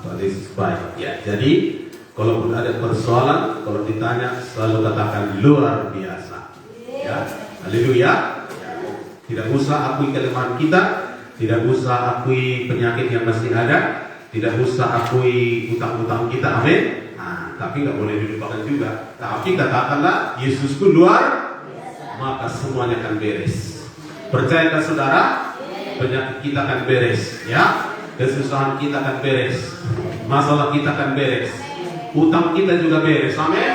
Tuhan Yesus baik. Ya, jadi kalaupun ada persoalan, kalau ditanya selalu katakan luar biasa. Ya, haleluya. Tidak usah akui kelemahan kita, tidak usah akui penyakit yang masih ada, tidak usah akui utang-utang kita, amin. Nah, tapi nggak boleh dilupakan juga. Tapi katakanlah Yesusku luar biasa, maka semuanya akan beres. Percayakah saudara? Penyakit kita akan beres, ya. Kesusahan kita akan beres, masalah kita akan beres, utang kita juga beres, amin.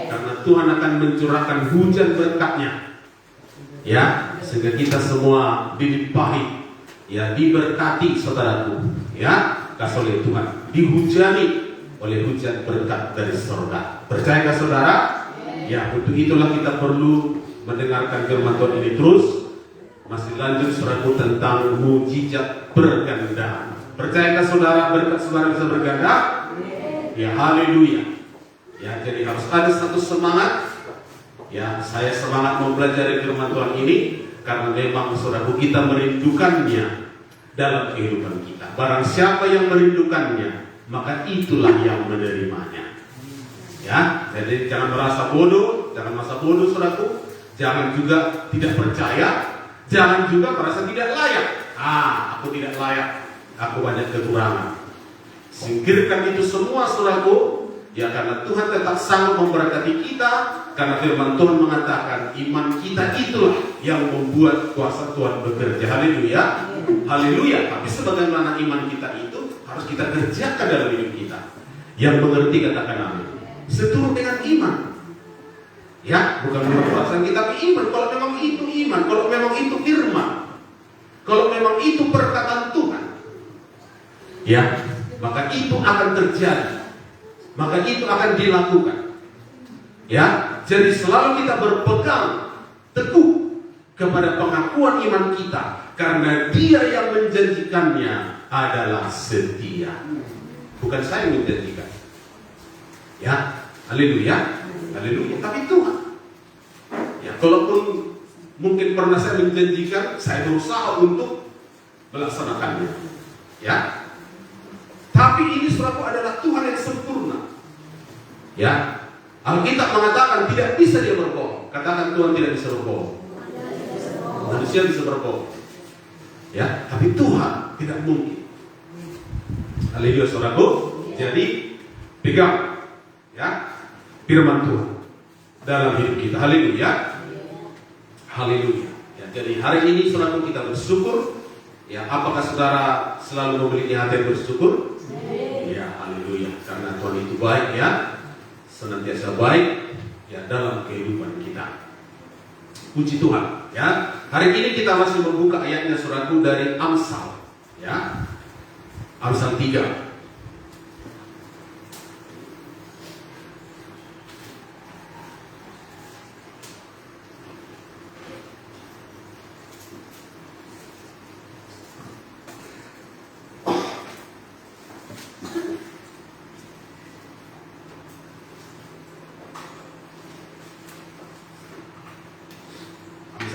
Karena Tuhan akan mencurahkan hujan berkat-Nya, ya, sehingga kita semua dilimpahi, ya, diberkati saudaraku, ya, kasih oleh Tuhan, dihujani oleh hujan berkat dari surga. Percayakah saudara? Ya, untuk itulah kita perlu mendengarkan firman Tuhan ini terus. Masih lanjut suraku tentang mujizat berganda. Percayakah saudara berkat saudara bisa berganda? Ya, haleluya. Ya, jadi harus ada satu semangat. Ya, saya semangat mempelajari firman Tuhan ini karena memang saudaraku kita merindukannya dalam kehidupan kita. Barang siapa yang merindukannya, maka itulah yang menerimanya. Ya, jadi jangan merasa bodoh, jangan merasa bodoh saudaraku. Jangan juga tidak percaya, jangan juga merasa tidak layak. Aku tidak layak, aku banyak kekurangan. Singkirkan itu semua saudaraku. Ya, karena Tuhan tetap sanggup memberkati kita. Karena firman Tuhan mengatakan iman kita itulah yang membuat kuasa Tuhan bekerja. Haleluya, haleluya. Tapi sebagaimana iman kita itu harus kita kerjakan dalam hidup kita. Yang mengerti katakan amin. Seturut dengan iman. Ya, bukan menurut perasaan kita, tapi iman. Kalau memang itu iman, kalau memang itu firman, kalau memang itu perkataan Tuhan, ya, maka itu akan terjadi. Maka itu akan dilakukan. Ya, jadi selalu kita berpegang teguh kepada pengakuan iman kita, karena Dia yang menjanjikannya adalah setia. Bukan saya yang menjanjikan. Ya, haleluya, haleluya. Tapi Tuhan. Ya, kalaupun mungkin pernah saya menjanjikan, saya berusaha untuk melaksanakannya. Ya. Tapi ini saudaraku adalah Tuhan yang sempurna. Ya, Alkitab mengatakan tidak bisa dia berbohong. Katakan Tuhan tidak bisa berbohong. Manusia bisa berbohong. Ya, tapi Tuhan tidak mungkin. Haleluya saudaraku. Jadi pegang, ya, firman Tuhan dalam hidup kita. Haleluya, haleluya. Ya, jadi hari ini saudaraku kita bersyukur. Ya, apakah saudara selalu memiliki hati yang bersyukur? Ya, haleluya. Karena Tuhan itu baik, ya, senantiasa baik, ya, dalam kehidupan kita. Puji Tuhan, ya. Hari ini kita masih membuka ayatnya saudaraku dari Amsal, ya. Amsal 3.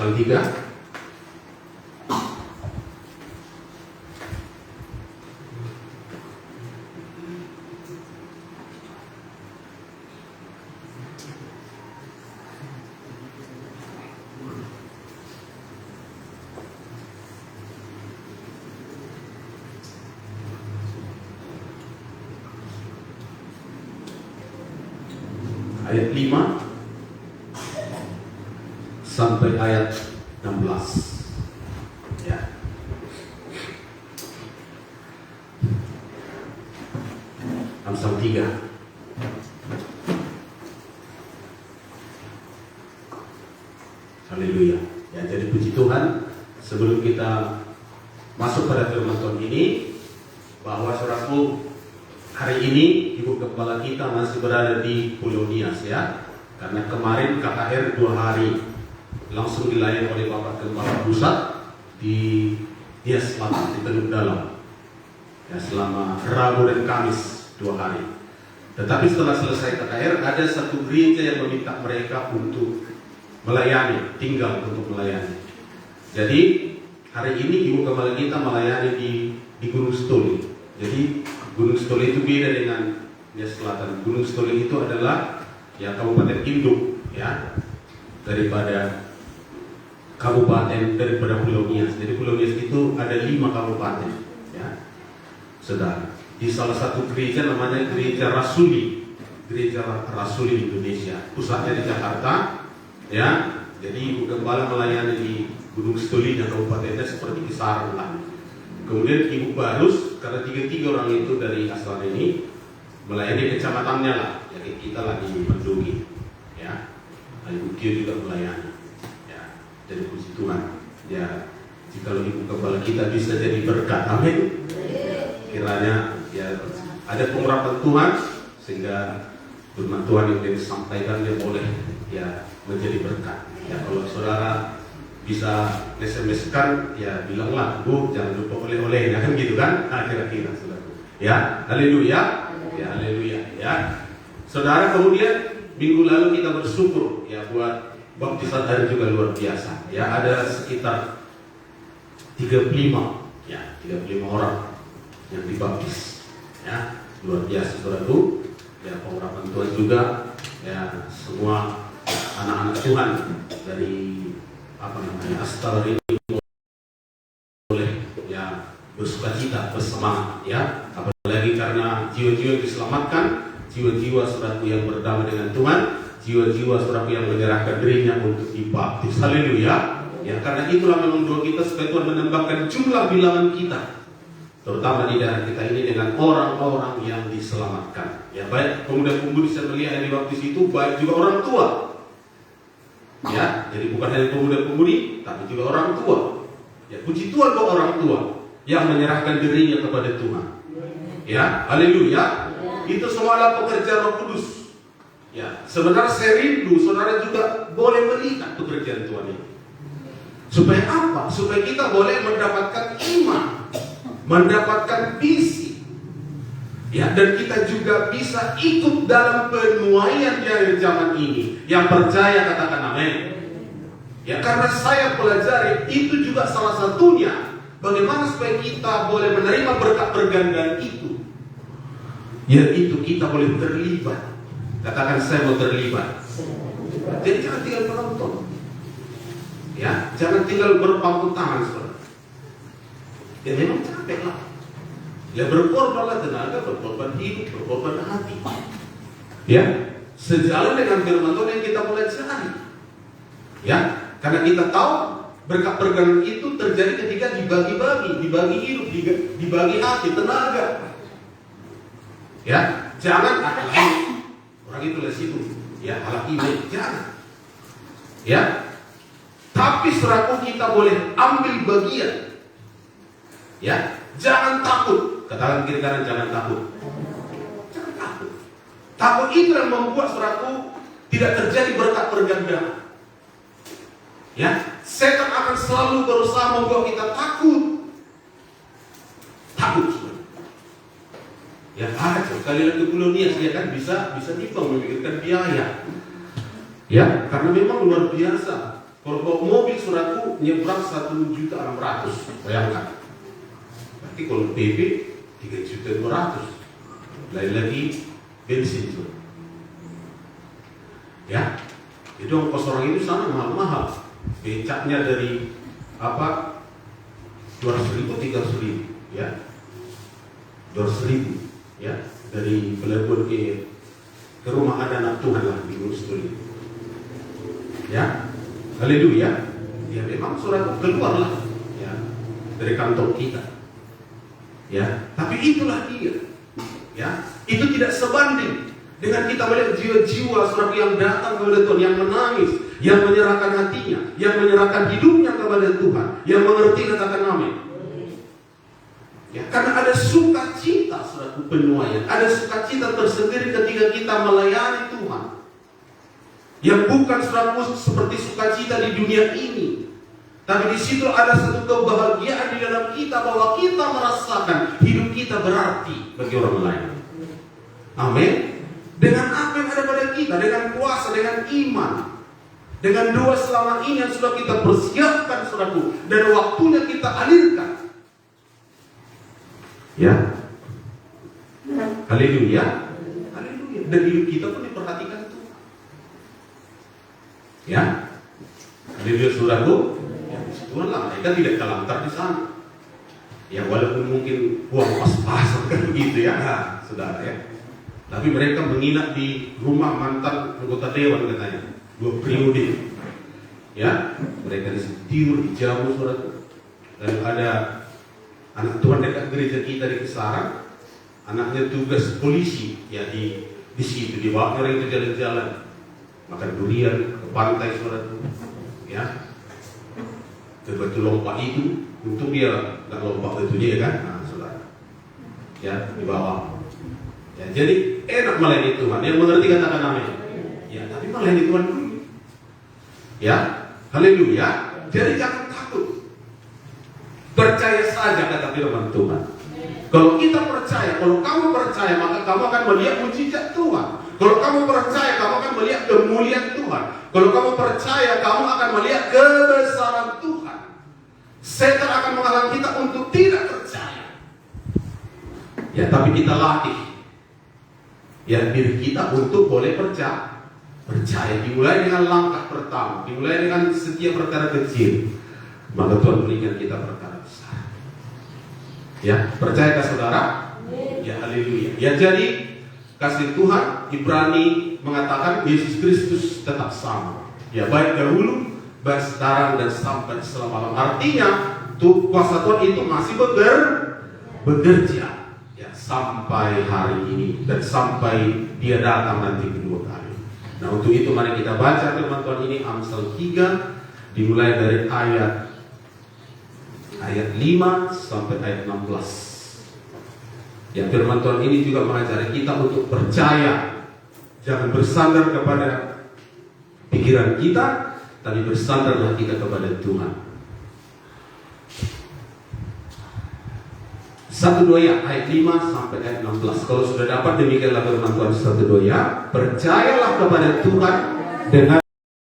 Amsal 3. Ayat 5 sampai ayat 16. Ya. Amsal 3. Haleluya. Ya, jadi puji Tuhan, sebelum kita masuk pada firman Tuhan ini, bahwa saudaraku, hari ini Ibu Gembala kita masih berada di Pulau Nias, ya. Karena kemarin KKR 2 hari langsung dilayani oleh Bapak Gembala Pusat di Nias Selatan, di Teluk Dalam. Ya, selama Rabu dan Kamis 2 hari. Tetapi setelah selesai KKR, ada satu gereja yang meminta mereka untuk melayani, tinggal untuk melayani. Jadi hari ini Ibu Gembala kita melayani di Gunung Stoli. Jadi Gunung Stoli itu beda dengan Nias Selatan. Gunung Stoli itu adalah ya kabupaten induk ya daripada Pulau Nias. Jadi Pulau Nias itu ada 5 kabupaten ya. Saudara, di salah satu gereja namanya Gereja Rasuli Indonesia, pusatnya di Jakarta ya. Jadi Ibu Gembala melayani di Gunung Stoli dan kabupatennya seperti kisaran lah. Kemudian Ibu Barus, karena 3 orang itu dari asal ini melayani kecamatannya lah. Jadi kita lagi Mendugi ya. Ibu Kio juga melayani ya. Jadi puji Tuhan ya. Jika Ibu Gembala kita bisa jadi berkat, amin. Kiranya ya ada pengurapan Tuhan sehingga firman Tuhan yang disampaikan dia boleh ya menjadi berkat. Ya kalau saudara bisa SMS-kan ya bilanglah, Bu jangan lupa oleh-oleh ya kan gitu kan. Nah, kira-kira saudara. Ya, haleluya. Ya, haleluya ya. Saudara, kemudian minggu lalu kita bersyukur ya buat baptisan hari juga luar biasa. Ya, ada sekitar 35 orang yang dibaptis. Ya, luar biasa saudaraku. Ya, pengurapan Tuhan juga ya, semua anak-anak Tuhan dari Astal ini boleh ya bersukacita, bersemangat ya, apalagi karena jiwa-jiwa yang diselamatkan, jiwa-jiwa saudaraku yang berdamai dengan Tuhan, jiwa-jiwa saudaraku yang menyerahkan dirinya untuk dibaptis. Haleluya. Ya, karena itulah memang doa kita supaya Tuhan menambahkan jumlah bilangan kita, terutama di daerah kita ini dengan orang-orang yang diselamatkan. Ya, baik pemuda-pemudi saya melihat yang dibaptis itu baik juga orang tua. Ya, jadi bukan hanya pemuda-pemudi, tapi juga orang tua. Ya, puji Tuhan buat orang tua yang menyerahkan dirinya kepada Tuhan. Ya, haleluya. Itu semua adalah pekerjaan Roh Kudus. Ya, sebenarnya saya rindu saudara juga boleh melihat pekerjaan Tuhan ini. Supaya apa? Supaya kita boleh mendapatkan iman, mendapatkan visi. Ya, dan kita juga bisa ikut dalam penuaian di akhir zaman ini. Yang percaya katakan amin. Ya, karena saya pelajari itu juga salah satunya bagaimana supaya kita boleh menerima berkat pergandaan itu. Yaitu kita boleh terlibat. Katakan saya mau terlibat. Jadi jangan tinggal menonton. Ya, jangan tinggal berpangku tangan saudara. Ya memang capek lah. Ya berkorbanlah tenaga, berkorban hidup, berkorban hati. Ya, sejalan dengan firman Tuhan yang kita pelajari. Ya, karena kita tahu berkat pergandaan itu terjadi ketika dibagi hidup, dibagi hati, tenaga. Ya, jangan orang itu les itu. Ya, alat ini jangan. Ya, tapi seraku kita boleh ambil bagian. Ya, jangan takut. Katakan kiri kanan, jangan takut. Jangan takut. Takut itu yang membuat saudaraku tidak terjadi berkat pergandaan. Ya, setan akan selalu berusaha membuat kita takut. Takut. Ya, sekali lagi Pulau Nias ya kan bisa timbang memikirkan biaya. Ya, karena memang luar biasa. Kalau bawa mobil saudaraku nyebrang 1.600.000, bayangkan. Berarti kalau PP 3.200.000, lain lagi bensin itu. Ya, itu ongkos orang itu sana mahal-mahal. Becaknya dari 200.000, 300.000, ya, 200.000, ya, dari Pelabuhan ke rumah ada anak Tuhan lah di Gunung Stoli. Ya, haleluya. Ya memang saudara keluarlah, ya, dari kantong kita. Ya, tapi itulah dia. Ya, itu tidak sebanding dengan kita melihat jiwa-jiwa saudara yang datang kepada Tuhan, yang menangis, yang menyerahkan hatinya, yang menyerahkan hidupnya kepada Tuhan, yang mengerti katakan amin. Ya, karena ada sukacita saudara penuaian, ada sukacita tersendiri ketika kita melayani Tuhan. Yang bukan saudara seperti sukacita di dunia ini. Tapi di situ ada satu kebahagiaan di dalam kita bahwa kita merasakan hidup kita berarti bagi orang lain. Amin. Dengan apa yang ada pada kita, dengan puasa, dengan iman, dengan doa selama ini yang sudah kita persiapkan saudaraku, dan waktunya kita alirkan. Ya. Haleluya. Haleluya. Dan hidup kita pun diperhatikan Tuhan. Ya. Haleluya saudaraku. Ya, Tuhan lah, mereka tidak terlantar di sana. Ya walaupun mungkin uang pas-pasan kan begitu ya, nah, saudara ya. Tapi mereka menginap di rumah mantan anggota dewan katanya 2 periode. Ya, mereka tidur di jamu saudara. Dan ada anak Tuhan dekat gereja kita di Kesaran, anaknya tugas polisi ya di situ dibawa orang itu jalan-jalan makan durian ke pantai saudara. Ya, ke batu lompat itu, untung dia nggak lompat itu dia kan, nah, saudara. Ya, dibawa. Ya, jadi enak melayani Tuhan. Yang mengerti katakan amin. Ya, tapi melayani Tuhan dulu. Ya, haleluya. Jadi jangan takut. Percaya saja kata firman Tuhan. Kalau kita percaya, kalau kamu percaya, maka kamu akan melihat mujizat Tuhan. Kalau kamu percaya, kamu akan melihat kemuliaan Tuhan. Kalau kamu percaya, kamu akan melihat kebesaran Tuhan. Setan akan menghalang kita untuk tidak percaya. Ya, tapi kita latih ya diri kita untuk boleh percaya. Dimulai dengan langkah pertama, dimulai dengan setiap perkara kecil, maka Tuhan berikan kita perkara besar. Ya, percayakah saudara? Ya, haleluya. Ya, jadi kasih Tuhan Ibrani mengatakan Yesus Kristus tetap sama. Ya, baik dahulu, baik sekarang dan sampai selama-lamanya. Artinya, kuasa Tuhan itu masih bekerja ya sampai hari ini dan sampai Dia datang nanti kedua kali. Nah, untuk itu mari kita baca firman Tuhan ini Amsal 3 dimulai dari ayat 5 sampai ayat 16. Ya, firman Tuhan ini juga mengajari kita untuk percaya, jangan bersandar kepada pikiran kita, tapi bersandarlah kita kepada Tuhan. 1 Doya ayat 5 sampai ayat 16. Kalau sudah dapat demikianlah firman Tuhan 1 Doya. Percayalah kepada Tuhan dengan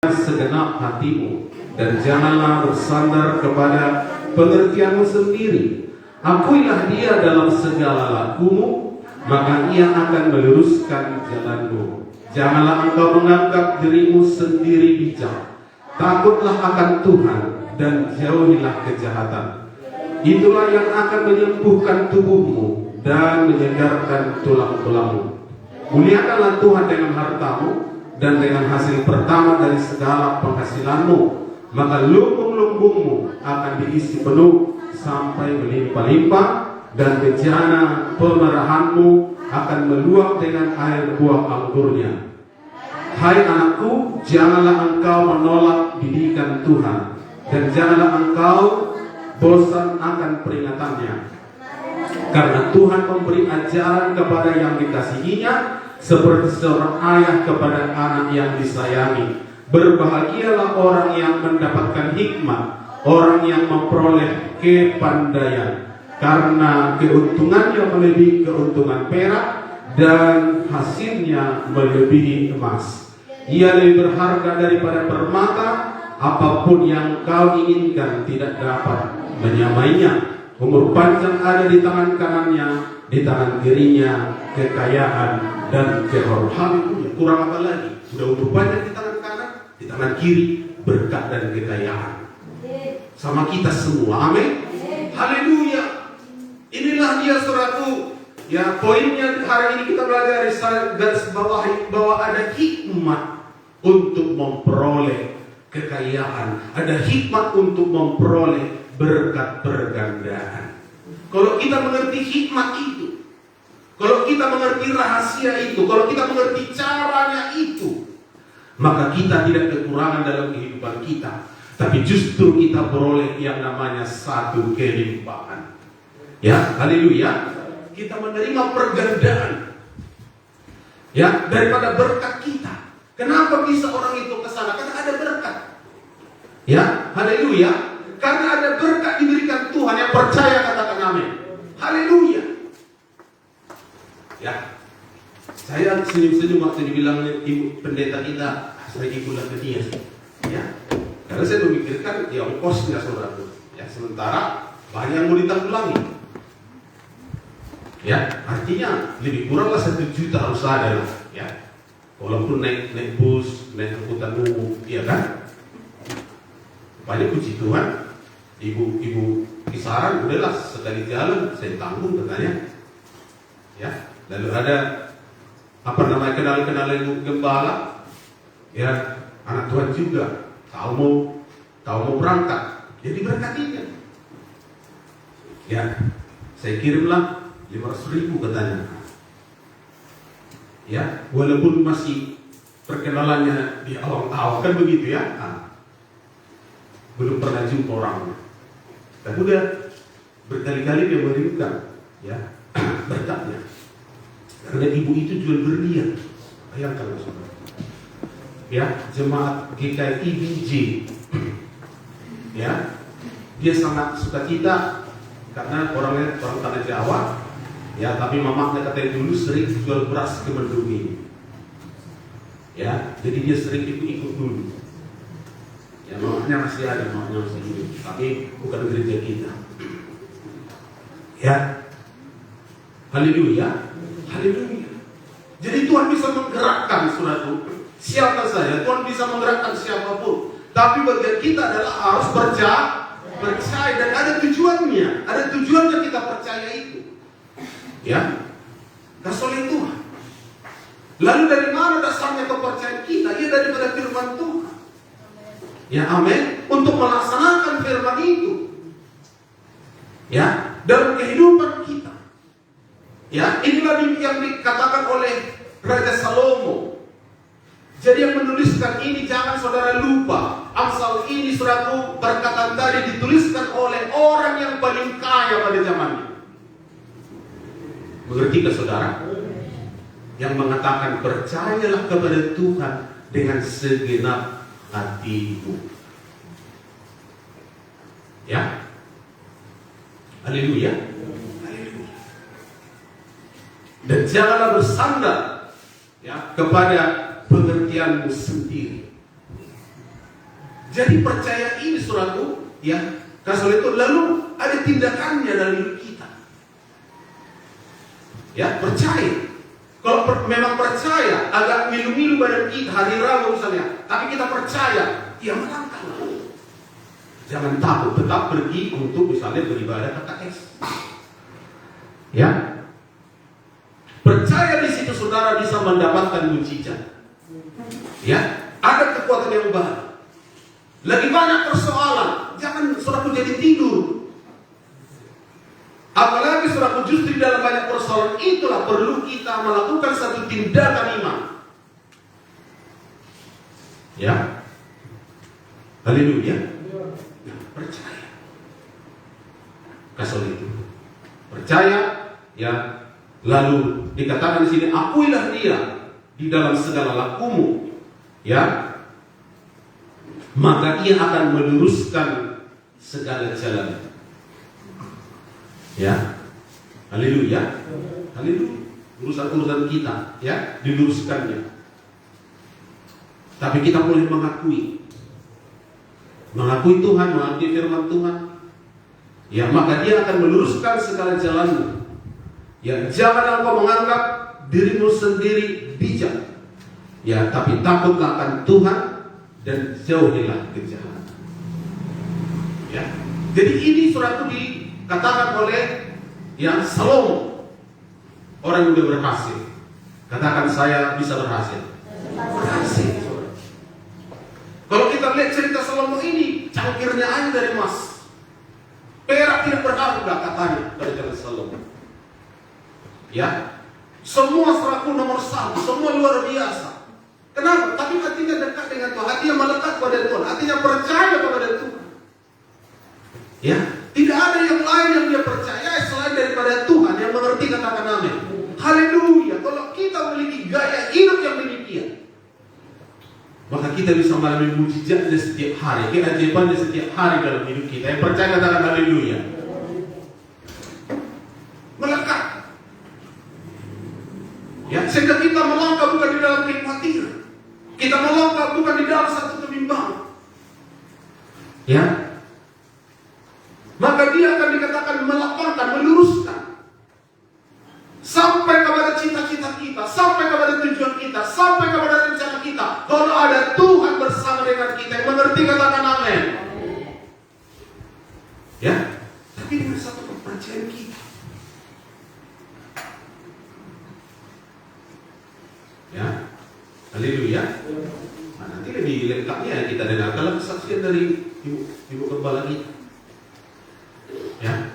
segenap hatimu dan janganlah bersandar kepada pengertianmu sendiri. Akuilah Dia dalam segala lakumu, maka Ia akan meluruskan jalanmu. Janganlah engkau menganggap dirimu sendiri bijak. Takutlah akan Tuhan dan jauhilah kejahatan. Itulah yang akan menyembuhkan tubuhmu dan menyegarkan tulang-tulangmu. Muliakanlah Tuhan dengan hartamu dan dengan hasil pertama dari segala penghasilanmu, maka lumbung-lumbungmu akan diisi penuh sampai melimpah-limpah, dan bejana pemerahanmu akan meluap dengan air buah anggurnya. Hai anakku, janganlah engkau menolak didikan Tuhan, dan janganlah engkau bosan akan peringatannya. Karena Tuhan memberi ajaran kepada yang dikasihinya, seperti seorang ayah kepada anak yang disayangi. Berbahagialah orang yang mendapatkan hikmat, orang yang memperoleh kepandaian, karena keuntungannya melebihi keuntungan perak dan hasilnya melebihi emas. Ia lebih berharga daripada permata, apapun yang kau inginkan tidak dapat menyamainya. Umur panjang ada di tangan kanannya, di tangan kirinya kekayaan dan kehormatan. Kurang apa lagi? Sudah umur panjang di tangan kanan, di tangan kiri berkat dan kekayaan. Sama kita semua, amin. Haleluya. Inilah dia saudaraku. Ya, poinnya hari ini kita belajar garis bawahi bahwa ada hikmat untuk memperoleh kekayaan, ada hikmat untuk memperoleh berkat bergandaan. Kalau kita mengerti hikmat itu, kalau kita mengerti rahasia itu, kalau kita mengerti caranya itu, maka kita tidak kekurangan dalam kehidupan kita, tapi justru kita beroleh yang namanya satu kelimpahan. Ya, haleluya. Kita menerima pergandaan ya daripada berkat kita. Kenapa bisa orang itu ke sana? Karena ada berkat. Ya, haleluya. Karena ada berkat diberikan Tuhan. Yang percaya katakan amin. Haleluya. Ya, saya senyum-senyum waktu dibilang ibu pendeta kita, saya ikutan ke dia. Ya, karena saya memikirkan ya ongkosnya saudara. Ya, sementara banyak yang mau ditanggulangi. Ya, artinya lebih kuranglah 1 juta harus ada lah. Ya, walaupun naik bus, naik angkutan umum, iya kan? Banyak puji Tuhan, ibu kisaran udahlah sekali jalan saya tanggung katanya. Ya, lalu ada kenalan gembala, ya anak Tuhan juga tahu mau berangkat, jadi berkatinya. Ya, saya kirimlah 500.000 katanya. Ya, walaupun masih perkenalannya di awal-awal kan begitu ya. Belum pernah jumpa orangnya. Tapi udah berkali-kali dia merindukan ya berkatnya. Karena ibu itu jual berlian. Bayangkan saudara. Ya, jemaat GKI BJ. Ya, dia sangat suka cita karena orang tanah Jawa. Ya, tapi mamanya katanya dulu sering jual beras ke Mendung ini. Ya, jadi dia sering ikut dulu. Ya, mamanya masih ada, mamanya masih hidup, tapi bukan gereja kita. Ya, haleluya, haleluya. Jadi Tuhan bisa menggerakkan saudara. Siapa saja, Tuhan bisa menggerakkan siapapun. Tapi bagian kita adalah harus percaya dan ada tujuannya. Ada tujuannya kita percaya itu. Ya, kasih Tuhan. Lalu dari mana dasarnya kepercayaan kita? Ya daripada firman Tuhan. Ya, amin. Untuk melaksanakan firman itu. Ya, dalam kehidupan kita. Ya, inilah yang dikatakan oleh Raja Salomo. Jadi yang menuliskan ini jangan saudara lupa. Amsal ini saudaraku perkataan tadi dituliskan oleh orang yang paling kaya pada zamannya. Mengerti ke saudara? Yang mengatakan percayalah kepada Tuhan dengan segenap hatimu. Ya, haleluya, haleluya. Dan janganlah bersandar ya kepada pengertianmu sendiri. Jadi percaya ini saudaraku, ya, karena itu lalu ada tindakannya dalam hidup kita. Ya, percaya. Kalau memang percaya, agak milu-milu badan kita hari Rabu misalnya, tapi kita percaya, ya melangkahlah. Jangan takut, tetap pergi untuk misalnya beribadah KKS. Ya, percaya di situ saudara bisa mendapatkan mujizat. Ya, ada kekuatan yang baru. Lagi banyak persoalan, jangan saudaraku jadi tidur. Apalagi saudaraku justru dalam banyak persoalan itulah perlu kita melakukan satu tindakan iman. Ya, haleluya. Nah, percaya. Kasih itu. Percaya, ya. Lalu dikatakan di sini, akuilah dia di dalam segala lakumu, ya. Maka ia akan meluruskan segala jalan. Ya, haleluya, haleluya. Urusan-urusan kita, ya, diluruskannya. Tapi kita boleh mengakui Tuhan, mengakui firman Tuhan. Ya, maka dia akan meluruskan segala jalanmu. Ya, jangan engkau menganggap dirimu sendiri bijak. Ya, tapi takutlah akan Tuhan dan jauhilah kejahatan. Ya, jadi ini suratku dikatakan oleh yang Salomo, orang yang sudah berhasil. Katakan saya bisa berhasil. Berhasil. Kalau kita lihat cerita Salomo ini, cangkirnya aja dari emas. Perak tidak berharga katanya pada zaman Salomo. Ya, semua seraku nomor 1, semua luar biasa. Kenapa? Tapi hatinya dekat dengan Tuhan, hatinya melekat pada Tuhan, hatinya percaya kepada Tuhan. Ya, tidak ada yang lain yang dia percaya selain daripada Tuhan yang mengerti, katakan amin. Haleluya. Kalau kita memiliki gaya hidup yang demikian, maka kita bisa mengalami mujizatnya setiap hari, keajaibannya setiap hari dalam hidup kita. Yang percaya katakan haleluya. Melekat. Ya, sehingga kita melangkah bukan di dalam kekhawatiran. Kita melangkah bukan di dalam satu kebimbangan. Ya. Maka dia akan dikatakan melapangkan, meluruskan. Haleluya. Nah, nanti lebih lengkapnya kita dengarkan kesaksian dari ibu gembala kita. Ya.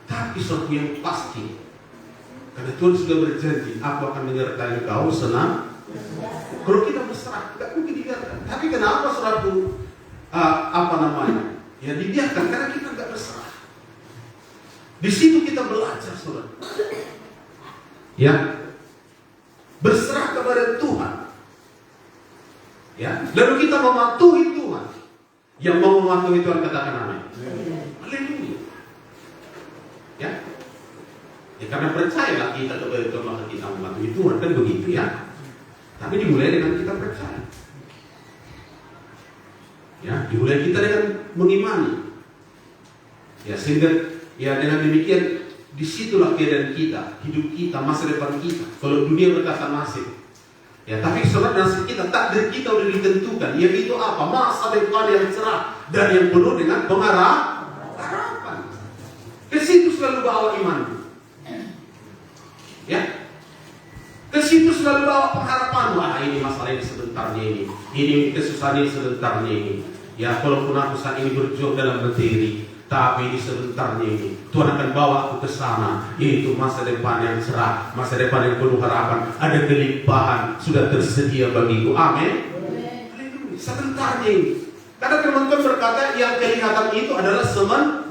Tapi sesuatu yang pasti, karena Tuhan sudah berjanji, aku akan menyertai kau senang. Kalau kita berserah, tidak mungkin dibiarkan. Tapi kenapa saudaraku, ya dibiarkan? Karena kita tidak berserah. Di situ kita belajar, saudara. Ya, berserah kepada Tuhan. Ya, lalu kita mematuhi Tuhan. Yang mau mematuhi Tuhan katakan amin. Haleluya. Ya. Ya karena percayalah kita kepada Tuhan maka kita mematuhi Tuhan, kan begitu ya. Tapi dimulai dengan kita percaya. Ya, dimulai kita dengan mengimani. Ya, sehingga ya dengan demikian disitulah keadaan kita, hidup kita, masa depan kita. Kalau dunia berkata nasib, ya tapi saudara nasib kita, takdir kita sudah ditentukan. Yaitu apa? Masa depan yang cerah dan yang penuh dengan harapan. Ke situ selalu bawa iman. Ya, ke situ selalu bawa pengharapan. Wah, ini masalah ini sebentarnya ini kesusahan ini sebentarnya ini. Ya, kalaupun aku saat ini berjuang dalam materi, tapi ini sebentarnya ini Tuhan akan bawa aku ke sana. Itu masa depan yang cerah, masa depan yang penuh harapan. Ada kelimpahan sudah tersedia bagiku. Amin. Sebentarnya ini. Karena teman-teman berkata yang kelihatan itu adalah sementara.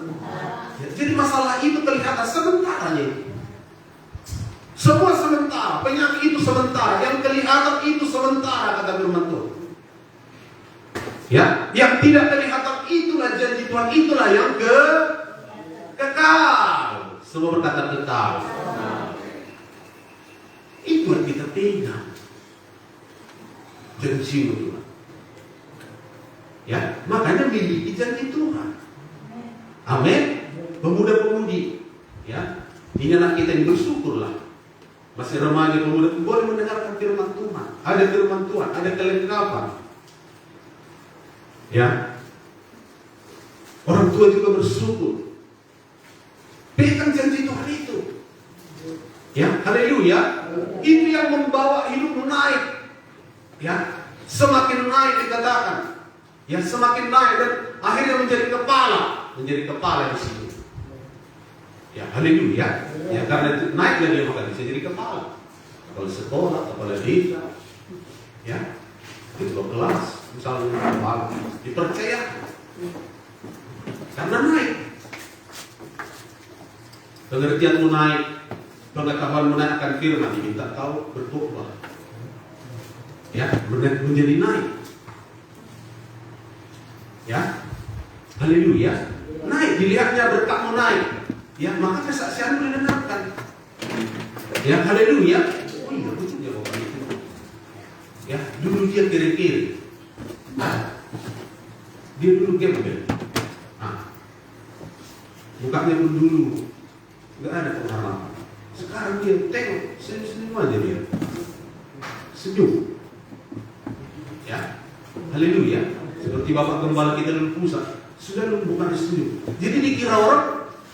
Ya, jadi masalah itu kelihatan sementaranya. Semua sementara, penyakit itu sementara, yang kelihatan itu sementara, kata firman Tuhan. Ya, yang tidak kelihatan itulah janji Tuhan, itulah yang kekal. Semua berkata kekal. Itu yang kita pegang. Janji Tuhan. Ya, makanya miliki janji Tuhan. Amin. Pemuda-pemudi, ya, ini anak kita yang bersyukurlah. Masih remaja pemuda boleh mendengarkan firman Tuhan. Ada firman Tuhan, ada kelengkapan. Ya, orang tua juga bersyukur. Pegang janji Tuhan itu. Ya, haleluya. Itu yang membawa hidup naik. Ya, semakin naik dikatakan. Ya, semakin naik dan akhirnya menjadi kepala di sini. Ya, haleluya. Ya, karena naik lagi maka bisa jadi kepala. Kepala sekolah, kepala desa. Ya, ketua kelas, misalnya kepala dipercaya. Karena naik. Pengertianmu naik, pengetahuan menaikkan firman diminta tahu bertobat. Ya, menjadi naik. Ya, haleluya. Naik, dilihatnya berkatmu naik. Ya, maka kesaksian didengarkan. Ya, haleluya. Oh iya, betul ya Bapak itu. Ya, dulu dia kiri-kiri. Dia dulu gembel. Mukanya pun dulu nggak ada pengharapan. Sekarang dia tengok senyum-senyum aja dia. Senyum. Ya, haleluya. Seperti Bapak Gembala kita dulu pusat. Sudah lu bukan senyum. Jadi dikira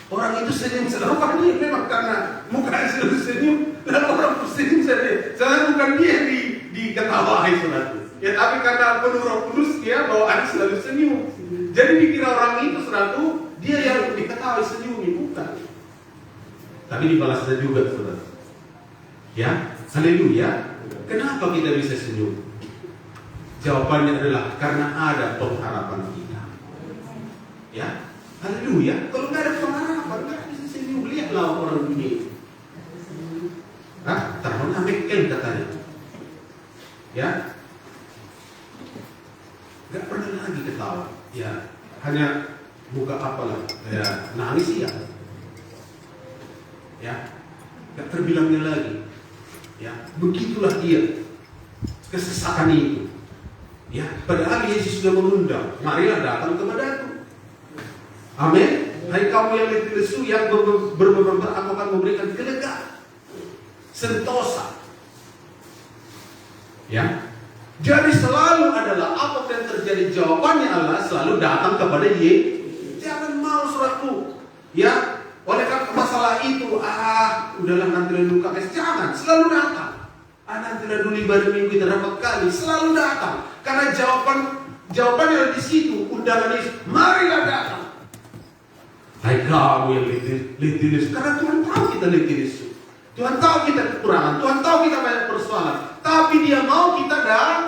orang itu senyum. Rupanya memang karena mukanya selalu senyum dan orang senyum saja. Saya bukan dia diketawahi saudara. Ya tapi karena penuh Roh Kudus dia bawaan selalu senyum. Jadi dikira orang itu saudara, dia yang diketahui senyumnya bukan. Tapi dibalasnya juga saudara. Ya, haleluya. Kenapa kita bisa senyum? Jawabannya adalah karena ada pengharapan kita. Ya, haleluya. Kalau nggak ada pengharapan, nggak bisa senyum. Lihatlah orang dunia. Terhadap mekel katanya. Ya, nggak pernah lagi ketawa. Ya, hanya buka apalah, ya nangis ya. Ya, nggak terbilangnya lagi. Ya, begitulah dia kesesakan itu. Ya, padahal Yesus sudah mengundang, marilah datang kepadaku. Amin. Hai kamu yang letih lesu, yang berbeban berat, aku akan memberikan kelegaan, sentosa. Ya, jadi selalu adalah apa yang terjadi jawabannya Allah selalu datang kepada Yesus. Jangan mau suratku. Ya, oleh karena masalah itu, udahlah nanti luka. Jangan, selalu datang. Nanti lah dulu ibadah minggu kita dapat kali, selalu datang. Karena jawaban yang di situ, undangan Yesus, marilah datang. Hai kamu yang letih Yesus, karena Tuhan tahu kita letih Yesus. Tuhan tahu kita kekurangan, Tuhan tahu kita banyak persoalan, tapi Dia mau kita datang.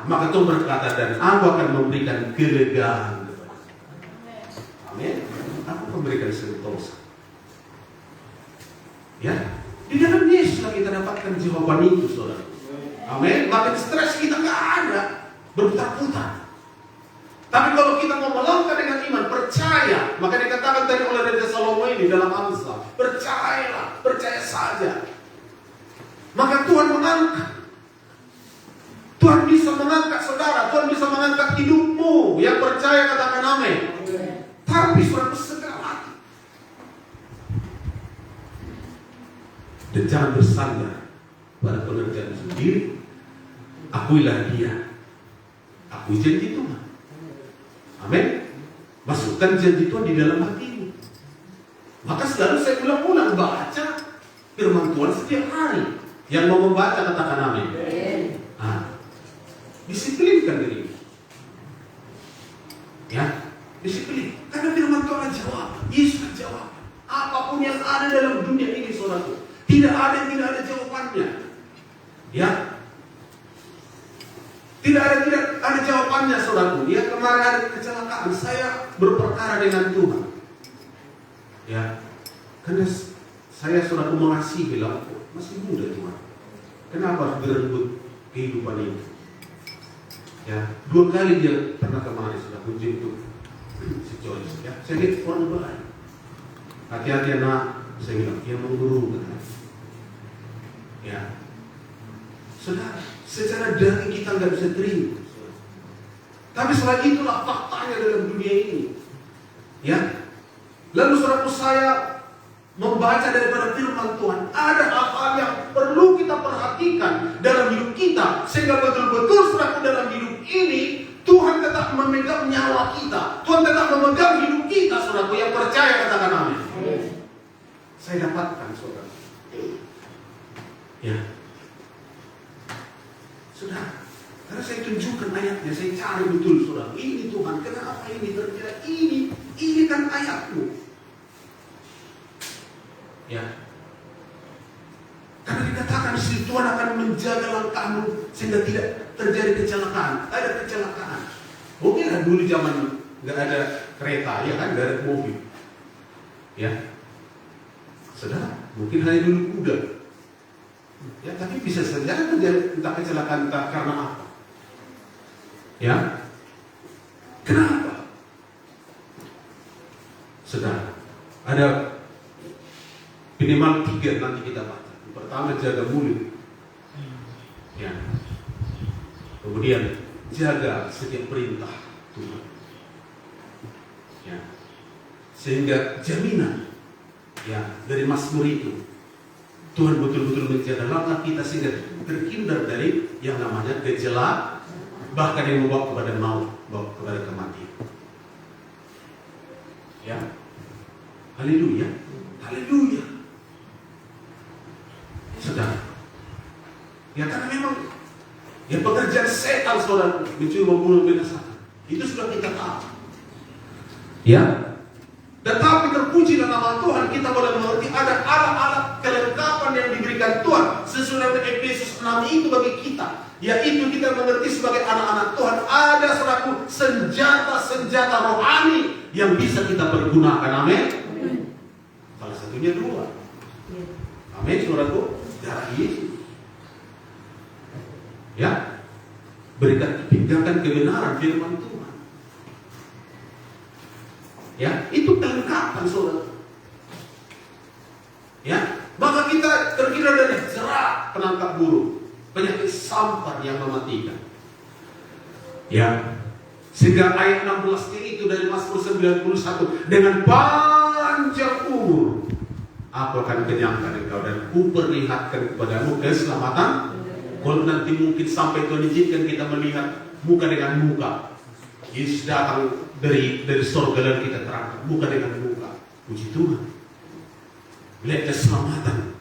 Maka Tuhan berkata, dan aku akan memberikan kelegaan. Amin. Aku memberikan sentosa. Ya, di dalam Yesus kita dapatkan jawaban itu, saudara. Amin. Makin stres kita nggak ada, berputar-putar. Tapi kalau kita mau melangkah dengan iman, percaya, maka dikatakan tadi oleh Raja Salomo ini dalam Amsal, percayalah, percaya saja. Maka Tuhan mengangkat. Tuhan bisa mengangkat saudara, Tuhan bisa mengangkat hidupmu. Yang percaya katakan amin. Tapi suatu segera mati. Dan jangan bersandar pada pengerjaan sendiri. Akuilah Dia. Akui janji Tuhan. Amin. Masukkan janji Tuhan di dalam hatimu. Maka selalu saya ulang-ulang baca firman Tuhan setiap hari. Yang mau membaca katakan amin. Disiplinkan diri. Ya, disiplin. Karena firman Tuhan jawab. Yesus jawab. Apapun yang ada dalam dunia ini, saudaraku, tidak ada yang tidak ada jawabannya. Ya. Tidak ada jawabannya, saudaraku. Ya, kemarin ada kecelakaan, saya berperkara dengan Tuhan. Ya. Karena saya saudaraku mengasihi, bilang, masih muda Tuhan. Kenapa harus berebut kehidupan ini? Ya, 2 kali dia pernah kemarin sudah menjemput si Joyce. Ya, saya lihat orang baik. Hati-hati anak, saya bilang dia mengguru kan. Ya, saudara, secara daging kita nggak bisa terima. Tapi selain itulah faktanya dalam dunia ini. Ya, lalu saudaraku saya membaca daripada firman Tuhan, ada hal-hal yang perlu kita perhatikan dalam hidup kita, sehingga betul-betul saudaraku dalam hidup ini Tuhan tetap memegang nyawa kita, Tuhan tetap memegang hidup kita, saudaraku yang percaya katakan amin. Saya dapatkan, saudara. Ya, saudara, karena saya tunjukkan ayatnya, saya cari betul, saudara. Ini Tuhan, kenapa ini terjadi? Ini kan ayatmu. Ya, karena dikatakan si Tuhan akan menjaga langkahmu sehingga tidak terjadi kecelakaan. Ada kecelakaan. Mungkin lah dulu zaman nggak ada kereta, ya kan, nggak ada mobil. Ya, saudara, mungkin hanya dulu kuda. Ya, tapi bisa saja terjadi entah kecelakaan entah karena apa. Ya, kenapa? Saudara, ada minimal 3 nanti kita baca. Pertama, jaga mulut. Ya. Kemudian jaga setiap perintah Tuhan. Ya. Sehingga jaminan ya dari Mazmur itu Tuhan betul-betul menjaga langkah kita sehingga terhindar dari yang namanya gejala, bahkan yang membawa kepada maut, membawa kepada kematian. Ya. Haleluya. Haleluya. Saudara, ya karena memang ya pekerjaan setan, saudara, mencuri, membunuh, membinasakan. Itu sudah kita tahu. Ya. Tetapi terpujilah nama Tuhan, kita boleh mengerti ada alat-alat kelengkapan yang diberikan Tuhan sesuai dengan Efesus 6 itu bagi kita. Yaitu kita mengerti sebagai anak-anak Tuhan ada selaku senjata-senjata rohani yang bisa kita pergunakan. Amin. Salah satunya 2. Amin, saudaraku. Darah Yesus. Ya, berikan pindahkan kebenaran firman Tuhan. Ya, itu kelengkapan, saudara. Ya, maka kita terhindar dari jerat penangkap burung, penyakit sampar yang mematikan. Ya, sehingga ayat 16 itu dari Mazmur 91, dengan panjang umur aku akan kenyangkan engkau dan kuperlihatkan kepadamu keselamatan. Kalau nanti mungkin sampai Tuhan izinkan kita melihat muka dengan muka, Yesus datang dari surga dan kita terangkat muka dengan muka. Puji Tuhan. Lihat keselamatan.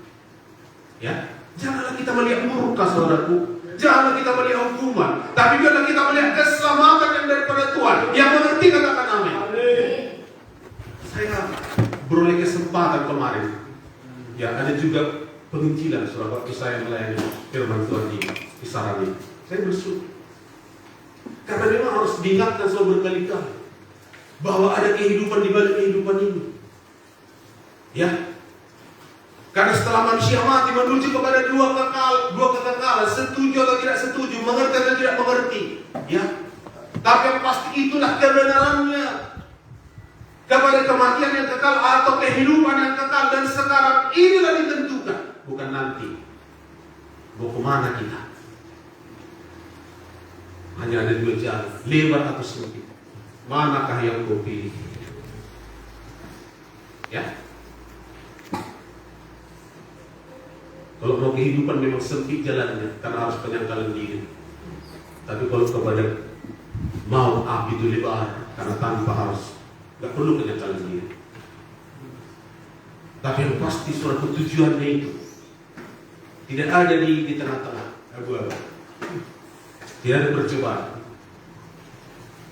Ya, jangan lagi kita melihat murka, saudaraku. Janganlah kita melihat hukuman, tapi biarlah kita melihat keselamatan yang daripada Tuhan. Yang mengerti katakan amin. Saya beroleh kesempatan kemarin. Ya, ada juga penginjilan saudara waktu saya melayani firman Tuhan di Sarani. Saya bersyukur. Karena memang harus diingatkan selalu berkali-kali bahwa ada kehidupan di balik kehidupan ini. Ya. Karena setelah manusia mati menuju kepada dua kekekalan, setuju atau tidak setuju, mengerti atau tidak mengerti. Ya. Tapi yang pasti itulah kebenarannya. Kepada kematian yang kekal atau kehidupan yang kekal, dan sekarang inilah ditentukan, bukan nanti. Mau kemana kita? Hanya ada dua jalan, lebar atau sempit. Manakah yang kau pilih? Ya. Kalau mau kehidupan memang sempit jalannya, karena harus penyangkalan diri. Tapi kalau kepada mau api itu lebar, karena tanpa harus, gak perlu penyangkalan diri. Tapi yang pasti suatu tujuannya itu tidak ada di tengah-tengah abu-abu. Tidak ada percobaan.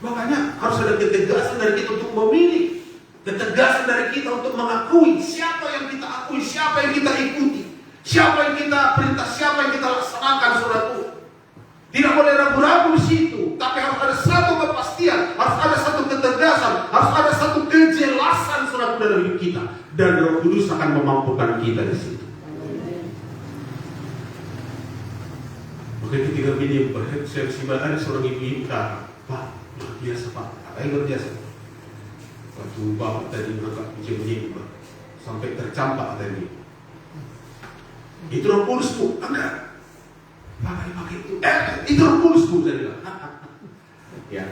Makanya harus ada ketegasan dari kita untuk memilih, ketegasan dari kita untuk mengakui siapa yang kita akui, siapa yang kita ikuti, siapa yang kita perintah, siapa yang kita laksanakan, saudaraku. Tidak boleh ragu-ragu di situ, tapi harus ada satu kepastian, harus ada satu ketegasan, harus ada satu kejelasan, saudaraku, dalam hidup kita. Dan Roh Kudus akan memampukan kita di situ. Maka ketika bini saya ada seorang ibu-ibu kata, Pak, luar biasa Pak, apa yang luar biasa? Waktu bapak tadi mengangkat kucing-kucing, sampai tercampak tadi. Itu Roh Kudus Bu, enggak. Pakai itu. Itu Roh Kudus Bu, saya bilang. Ya.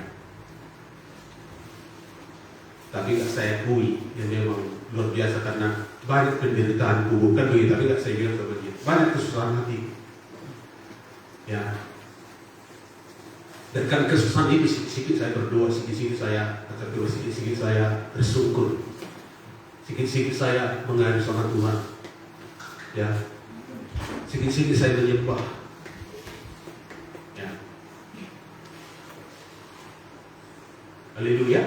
Tapi gak saya akui, yang memang luar biasa karena banyak penderitaan bukan begitu, tapi gak saya bilang sama dia. Banyak kesusahan hati. Ya. Dan kan kesusahan ini sikit-sikit saya berdoa, sikit-sikit saya berdoa, sikit-sikit saya bersyukur, sikit-sikit saya mengadu sama Tuhan. Ya. Sikit-sikit saya menyembah. Ya. Haleluya.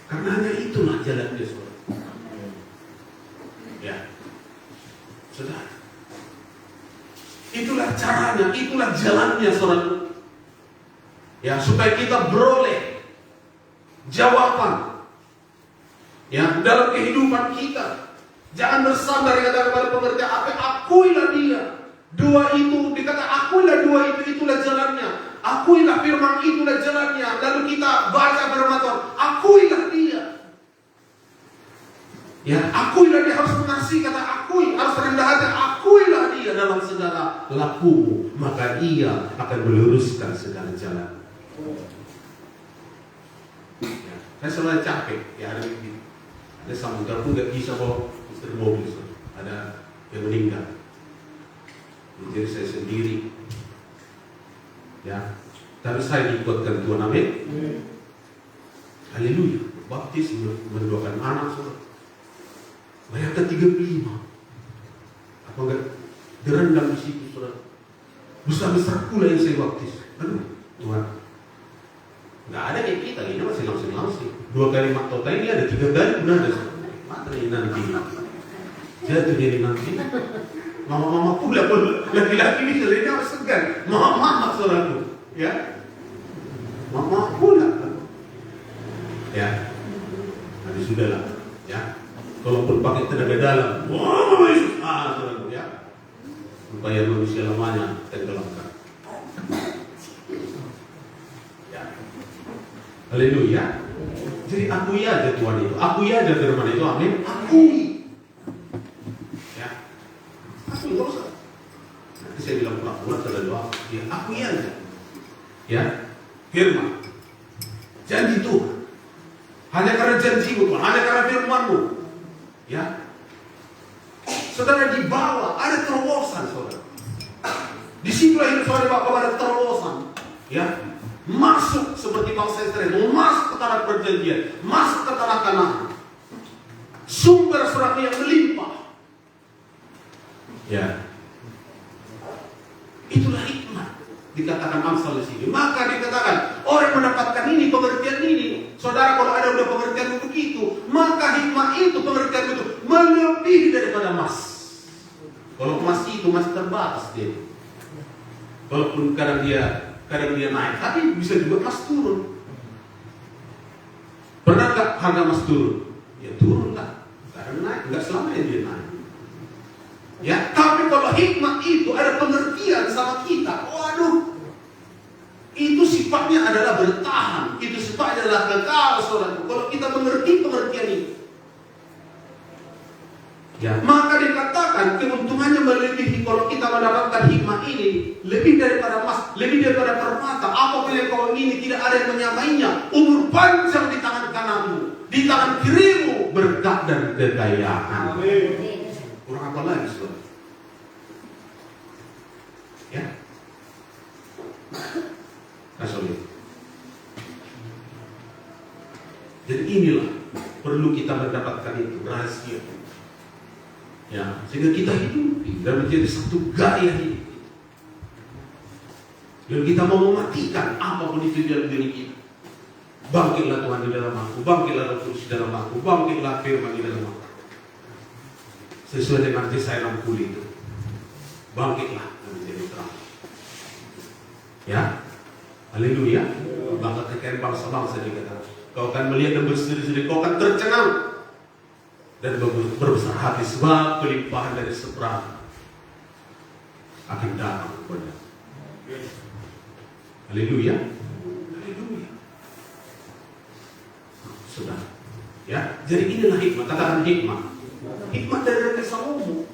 Karena hanya itulah jalannya, saudara. Ya. Saudara. Itulah caranya, itulah jalannya, saudara. Ya, supaya kita beroleh jawaban. Ya, dalam kehidupan kita. Jangan bersandar kepada pengertian apa, akuilah dia. Dua itu dikata akuilah dua itu, itulah jalannya. Akuilah firman, itulah jalannya. Lalu kita baca firman Tuhan, akuilah dia. Ya, akuilah dia, harus mengasihi, kata akui, harus rendah hati, akuilah dia dalam segala lakumu, maka ia akan meluruskan segala jalan. Ya, saya selalu capek, ya ada samudera pun gak bisa bawa istri mobil, ada yang meninggal. Jadi saya sendiri, ya, tapi saya dikuatkan Tuhan, amin. Haleluya. Baptis, mendoakan anak, saudara. Bayangkan 35. Apa enggak direndam di situ, saudara? Besar-besar pula yang saya baptis. Aduh, Tuhan. Enggak ada kayak kita, ini masih langsing-langsing. 2 kali maktota ini ada 3 kali pun ada. Materi nanti. Jatuh jadi nanti. Mama-mama pula pun laki-laki ini selainnya harus segan. Mama saudaraku, ya. Mama pula. Ya. Nanti sudahlah, ya. Kalaupun pakai tenaga dalam, Mama Yesus, saudaraku, ya. Supaya manusia lamanya tenggelamkan. Ya. Haleluya. Jadi akui aja Tuhan itu, akui aja firman itu, amin. Akui. Ya. Akui, gak usah. Nanti saya bilang pura-pura pada doa, ya akui aja. Ya. Firman. Janji Tuhan. Hanya karena janjimu Tuhan, hanya karena firmanmu. Ya. Saudara, di bawah ada terobosan, saudara. Di situlah hidup saudara dibawa kepada terobosan. Ya. Masuk seperti bangsa Israel, masuk ke tanah perjanjian, masuk ke tanah Kanaan. Sumber saudara yang melimpah. Ya. Itulah hikmah. Dikatakan Amsal di sini. Maka dikatakan orang mendapatkan ini, pengertian ini. Saudara, kalau ada udah pengertian begitu, maka hikmah itu, pengertian itu melebihi daripada emas. Kalau emas itu masih terbatas dia. Walaupun kadang dia naik, tapi bisa juga emas turun. Pernah nggak harga emas turun? Ya turun lah. Kadang naik, nggak selamanya dia naik. Ya, tapi kalau hikmah itu ada pengertian sama kita, waduh, itu sifatnya adalah bertahan, itu sifatnya adalah kekal, saudara. Kalau kita mengerti pengertian itu, ya, maka dikatakan keuntungannya melebihi. Kalau kita mendapatkan hikmah ini, lebih daripada emas, lebih daripada permata. Apapun yang kau ingini, tidak ada yang menyamainya. Umur panjang di tangan kananmu, di tangan kirimu berkat dan kekayaan. Kurang apa lagi, saudara? Ya, Rasul. Jadi inilah perlu kita mendapatkan itu rahasia. Ya, sehingga kita hidup dan menjadi satu gaya hidup. Dan kita mau mematikan apapun itu dalam diri kita. Bangkitlah Tuhan di dalam aku, bangkitlah Roh Kudus di dalam aku, bangkitlah firman di dalam aku. Sesuai dengan Yesaya 60 itu. Bangkitlah dan menjadi terang. Ya, haleluya. Maka kekayaan bangsa-bangsa dikatakan, kau akan melihat dan berseri-seri, kau akan tercengang dan berbesar hati, sebab kelimpahan dari seberang akan datang kepada. Haleluya. Haleluya. Sudah. Ya, jadi inilah hikmah. Katakan hikmah. Hikmah dari Raja Salomo.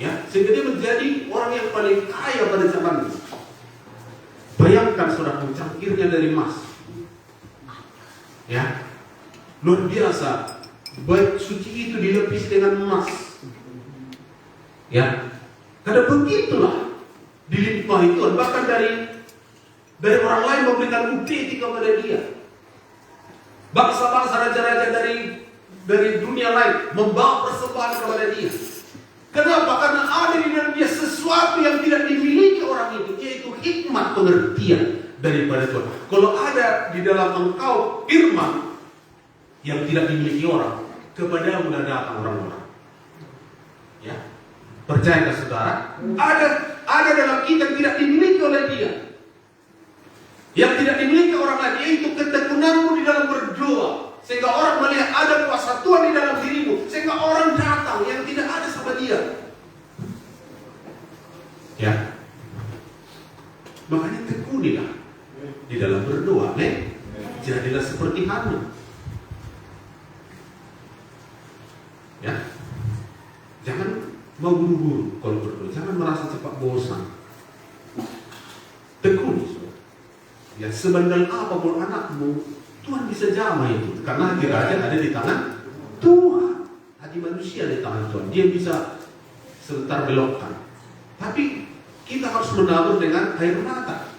Ya, sehingga dia menjadi orang yang paling kaya pada zaman itu. Bayangkan saudara, cangkirnya dari emas. Ya, luar biasa. Bait suci itu dilapis dengan emas. Ya, karena begitulah dilimpahi Tuhan. Bahkan dari orang lain memberikan upeti kepada dia. Bangsa-bangsa, raja-raja dari dunia lain membawa persembahan kepada dia. Kenapa? Karena ada di dalam dia sesuatu yang tidak dimiliki orang itu, yaitu hikmat pengertian daripada Tuhan. Kalau ada di dalam engkau firman yang tidak dimiliki orang, kepada mudah datang orang-orang. Ya, percaya saudara? Ada dalam kita yang tidak dimiliki oleh dia, yang tidak dimiliki orang lain, yaitu ketekunanmu di dalam berdoa, sehingga orang melihat ada kuasa Tuhan di dalam dirimu, sehingga orang datang yang tidak ada sama dia. Ya, makanya tekunilah di dalam berdoa, jadilah seperti Hana. Ya, jangan mau buru-buru kalau berdoa, jangan merasa cepat bosan. Tekuni, ya, sebandel apapun anakmu, Tuhan bisa jamah itu, karena hati raja ada di tangan Tuhan, hati manusia di tangan Tuhan. Dia bisa sebentar belokkan, tapi kita harus menabur dengan air mata,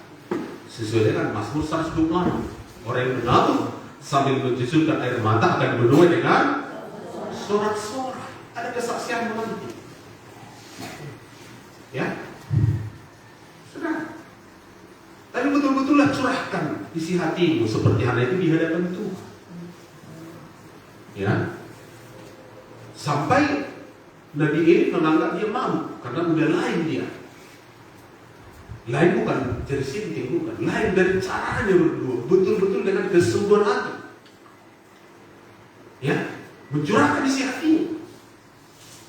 sesuai dengan Mazmur 126. Orang yang menabur sambil menjusutkan air mata akan menuai dengan sorak-sorai. Ada kesaksian menanti. Ya, sudah. Tapi betul-betullah curahkan isi hatimu seperti Hana itu di hadapan Tuhan. Ya, sampai Nabi ini menganggap dia mampu karena udah lain dia. Lain bukan jadi sinting, bukan. Lain dari caranya berdoa, betul-betul dengan kesungguhan hati. Ya, mencurahkan isi hatinya.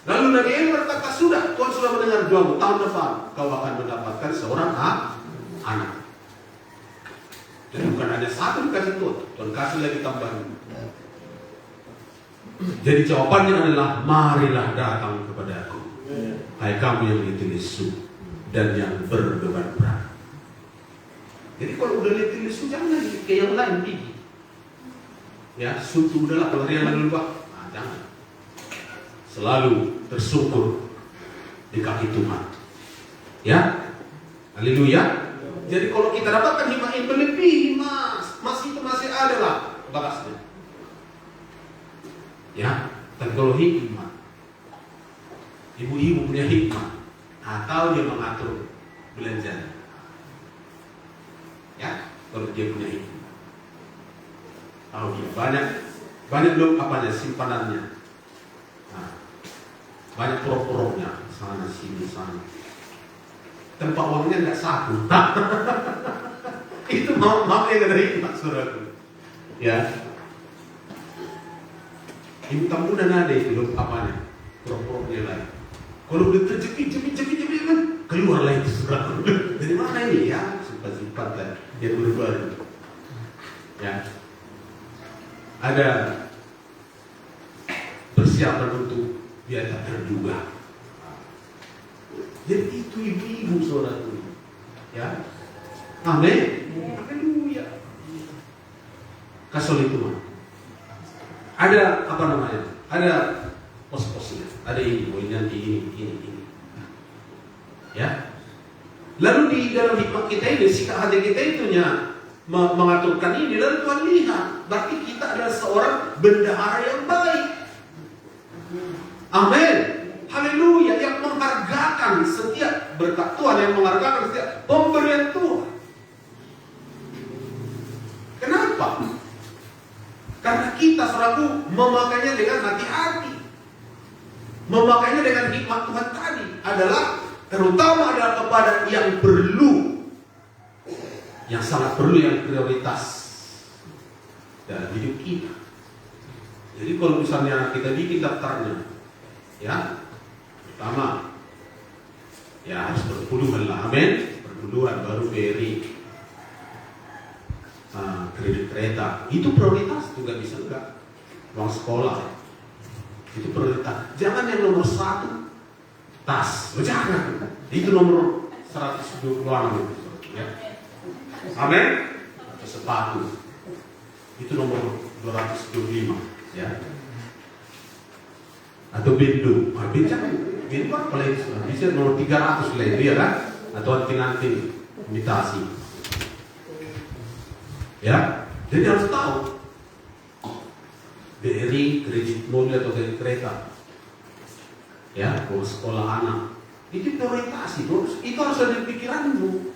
Lalu Nabi Eli berkata, sudah, Tuhan sudah mendengar doamu, tahun depan kau akan mendapatkan seorang anak. Jadi bukan hanya satu dikasih Tuhan kasih lagi tambahan. Jadi jawabannya adalah, marilah datang kepadaku, hai kamu yang letih lesu dan yang berbeban berat. Jadi kalau udah letih lesu, jangan lagi ke yang lain pergi. Ya, suntuk udahlah, kalau dia lagi lupa, jangan. Selalu tersungkur di kaki Tuhan. Ya, haleluya. Jadi kalau kita dapatkan hikmah yang melebihi mas itu masih ada lah batasnya. Ya, tapi kalau hikmah, ibu-ibu punya hikmah, atau dia mengatur belanjanya. Ya, kalau dia punya hikmah. Kalau dia banyak belum apanya simpanannya. Nah, banyak porok-poroknya sana sini sana. Tempat uangnya nggak satu. Itu mau yang ada hikmah, saudaraku. Ya. Ibu tamu dan ada itu loh apanya? Porok-poroknya lain. Kalau udah terjepit kan keluar lagi saudaraku. Dari mana ini ya? Simpan lah. Dia baru. Ya. Ada persiapan untuk dia tak terduga. Jadi itu ibu-ibu saudaraku. Ya. Amin. Haleluya. Kasol itu mah. Ada apa namanya? Ada pos-posnya. Ada ini, nanti ini. Ya. Lalu di dalam hikmah kita ini, sikap hati kita itunya mengaturkan ini. Lalu Tuhan lihat, berarti kita adalah seorang bendahara yang baik. Amin. Haleluya. Yang menghargakan setiap berkat Tuhan, yang menghargakan setiap pemberian Tuhan. Kenapa? Karena kita selalu memakainya dengan hati-hati. Memakainya dengan hikmat Tuhan tadi adalah terutama adalah kepada yang perlu, yang sangat perlu, yang prioritas dalam hidup kita. Jadi kalau misalnya kita bikin daftarnya, ya pertama ya harus perpuluhan lah, amin. Perpuluhan baru BRI, kredit kereta, itu prioritas juga bisa enggak? Uang sekolah itu prioritas. Jangan yang nomor 1 tas, jangan. Itu nomor 120-an ya. Amin. Atau sepatu itu nomor 225 ya. Atau bindu, bindu apa lagi? Bisa nomor 300 lagi ya kan? Atau anting-anting imitasi. Ya, jadi harus tahu BRI, kredit mobil atau kredit kereta, ya, uang sekolah anak, itu prioritas, itu harus ada di pikiranmu,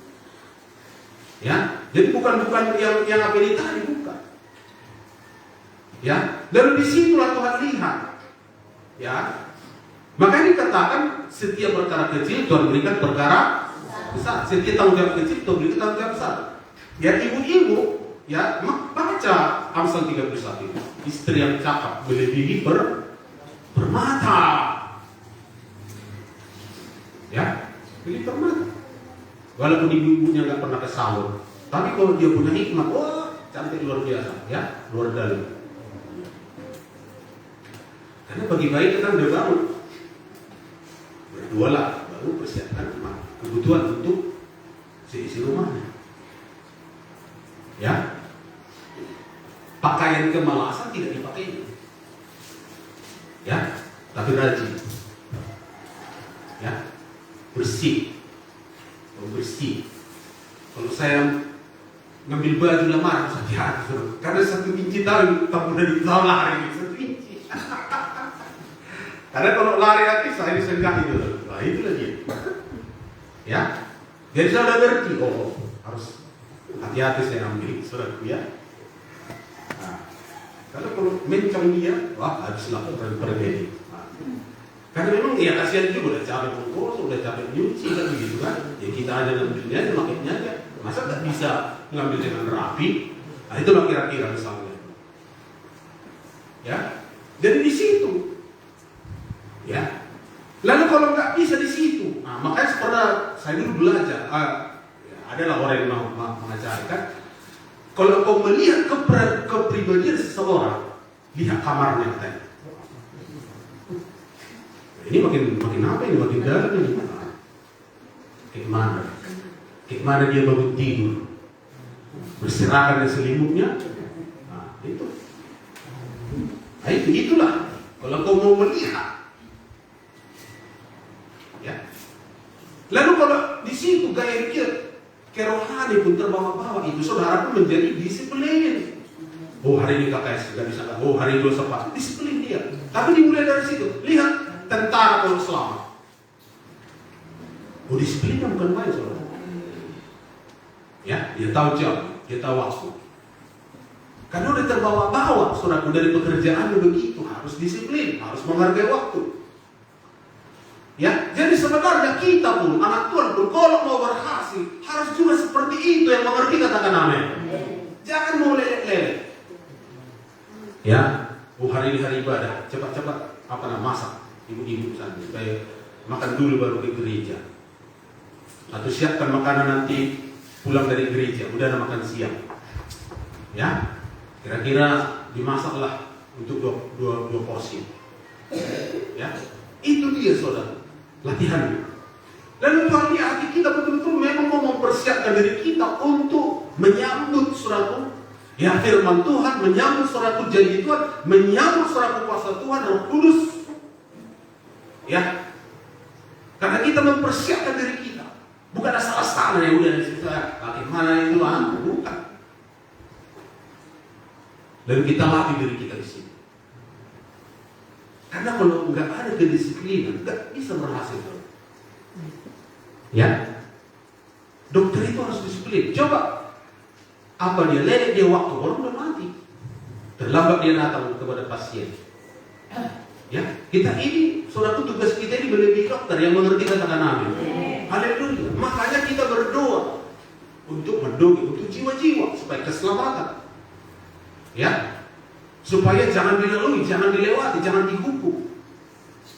ya. Jadi bukan yang apa ini tadi, bukan, ya. Lalu disitulah Tuhan lihat, ya. Makanya dikatakan setiap perkara kecil Tuhan berikan perkara besar, setiap tanggung jawab kecil Tuhan berikan tanggung jawab besar. Ya ibu-ibu. Ya, baca Amsal 31. Istri yang cakap melebihi permata. Ya, melebihi permata. Walaupun ibu-ibunya nggak pernah ke sahur, tapi kalau dia punya hikmah, wah, cantik luar biasa, ya, luar dalam. Karena pagi baik kita udah bangun, berdua lah, baru persiapkan kebutuhan untuk seisi rumahnya. Ya, pakaian kemalasan tidak dipakai, ya, tapi rajin, ya, bersih. Kalau saya ngambil baju lemar, hati-hati, karena 1 inci tahu tak mudah ditahu lari 1 inci. Karena kalau lari hati saya disenggah itu, nah itulah dia, ya. Jadi saya udah ngerti, harus hati-hati saya ambil suratku ya. Nah, kalau mencong dia, wah habislah pergi. Nah, karena memang ya kasihan juga udah capek bungkus, udah capek nyuci kan begitu kan. Ya kita aja ngambilnya, makanya aja. Masa nggak bisa ngambil dengan rapi? Nah itulah kira-kira misalnya. Ya, jadi di situ. Ya. Lalu kalau nggak bisa di situ, nah makanya pernah saya dulu belajar. Adalah orang yang mengajarkan, kalau kau melihat kepribadian seseorang, lihat kamarnya katanya. Ini makin apa ini, makin dalam ini. Kayak mana dia bangun tidur, berserakan dengan selimutnya. Nah, itulah. Kalau kau mau melihat, ya. Lalu kalau di situ gaya pikir kerohani pun terbawa-bawa, itu saudara pun menjadi disiplin. Hari ini KKS tidak bisa, hari ini dosa pas, disiplin dia. Tapi dimulai dari situ. Lihat tentara kalau selamat. disiplinnya bukan main, saudara. Ya, dia tahu jam, dia tahu waktu. Karena udah terbawa-bawa, saudara, dari pekerjaannya begitu, harus disiplin, harus menghargai waktu. Ya, jadi sebenarnya kita pun, anak Tuhan pun, kalau mau berhasil, harus juga seperti itu yang mengerti, katakan amin. Jangan mau lele-lele. Ya, hari ini hari ibadah, cepat-cepat masak, ibu-ibu sana, supaya makan dulu baru ke gereja. Atau siapkan makanan nanti pulang dari gereja, udah ada makan siang. Ya, kira-kira dimasaklah untuk dua porsi. Ya, itu dia saudara, latihannya. Lalu Tuhan di hati kita betul-betul memang mau mempersiapkan diri kita untuk menyambut saudara, ya firman Tuhan, menyambut saudara janji Tuhan, menyambut saudara kuasa Tuhan Roh Kudus. Ya, karena kita mempersiapkan diri kita, bukan asal-asalan yang udah bagaimana itu bukan. Dan kita latih diri kita di sini. Karena kalau nggak ada kedisiplinan, nggak bisa berhasil. Ya, dokter itu harus disiplin. Coba, apa dia lele dia waktu orang udah mati, terlambat dia datang kepada pasien. Ya, kita ini, saudara, tugas kita ini melebihi dokter yang mengerti, katakan amin. Haleluya. Makanya kita berdoa untuk mendongeng untuk jiwa-jiwa supaya keselamatan. Ya, supaya jangan dilalui, jangan dilewati, jangan dihukum.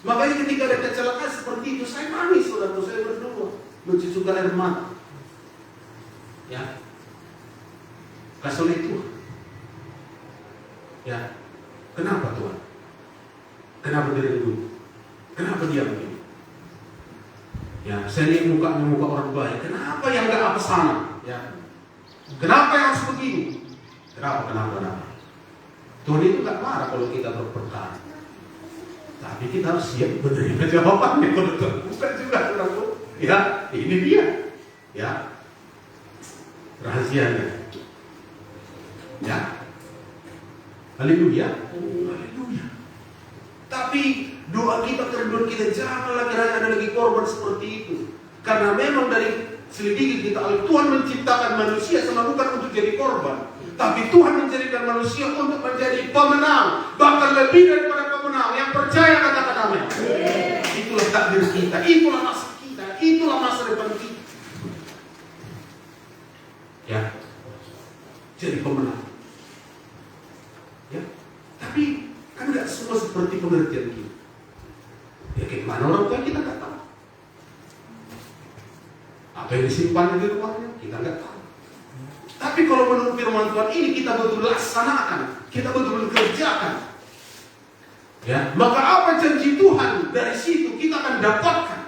Makanya ketika ada kecelakaan seperti itu, saya nangis, saudara, saya berdoa, mencucurkan air mata. Ya, kasih oleh Tuhan. Ya, kenapa Tuhan? Kenapa dia begini? Kenapa dia begini? Ya, saya lihat muka orang baik. Kenapa yang nggak apa sana? Ya, kenapa yang harus begini? Kenapa? Tuhan itu nggak marah kalau kita berperkara, tapi kita harus siap menerima jawabannya. Kalau Tuhan bukan juga, saudara. Ya, ini dia. Ya, rahasianya. Ya, haleluya. Tapi doa kita, kerinduan kita, jangan lagi ada lagi korban seperti itu. Karena memang dari selidiki kita, Tuhan menciptakan manusia bukan untuk jadi korban, tapi Tuhan menjadikan manusia untuk menjadi pemenang, bahkan lebih daripada pemenang. Yang percaya katakan amin. Itulah takdir kita, itulah nasib kita, itulah masa depan kita. Ya, jadi pemenang. Ya, tapi kan nggak semua seperti pengertian kita. Ya, gimana orang tua kita nggak tahu. Apa yang disimpan di rumahnya kita nggak tahu. Tapi kalau menurut firman Tuhan ini kita betul laksanakan, kita betul kerjakan. Ya, maka apa janji Tuhan dari situ kita akan dapatkan.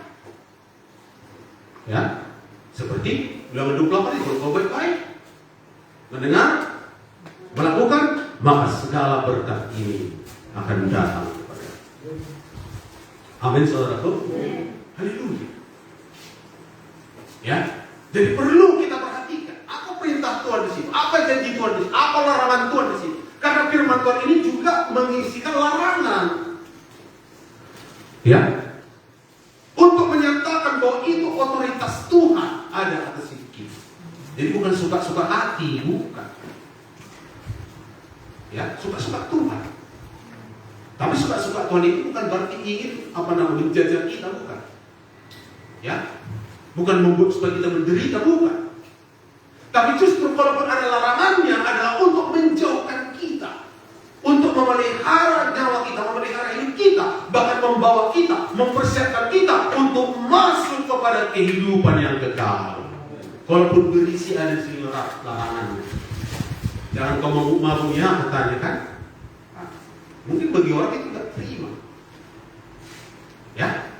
Ya, seperti Ulangan 28 itu, kalau baik-baik mendengar, melakukan, maka segala berkat ini akan datang kepada. Amin, saudaraku. Haleluya. Ya, jadi perlu kita perhatikan apa perintah Tuhan di sini, apa janji Tuhan di sini, apa larangan Tuhan di sini. Karena firman Tuhan ini juga mengisikan larangan. Ya, untuk menyatakan bahwa itu otoritas Tuhan ada atas hidup kita. Jadi bukan suka-suka hati, bukan. Ya, suka-suka Tuhan. Tapi suka-suka Tuhan itu bukan berarti ingin menjajah kita, bukan. Ya, bukan membuat supaya kita menderita, bukan. Tapi justru kalaupun ada larangannya adalah untuk menjauhkan kita, untuk memelihara nyawa kita, memelihara hidup kita, bahkan membawa kita, mempersiapkan kita untuk masuk kepada kehidupan yang kekal. Kalaupun berisi ada sirat larangannya. Jangan kau mabuk-mabuknya, bertanya kan? Mungkin bagi orang itu tidak terima. Ya.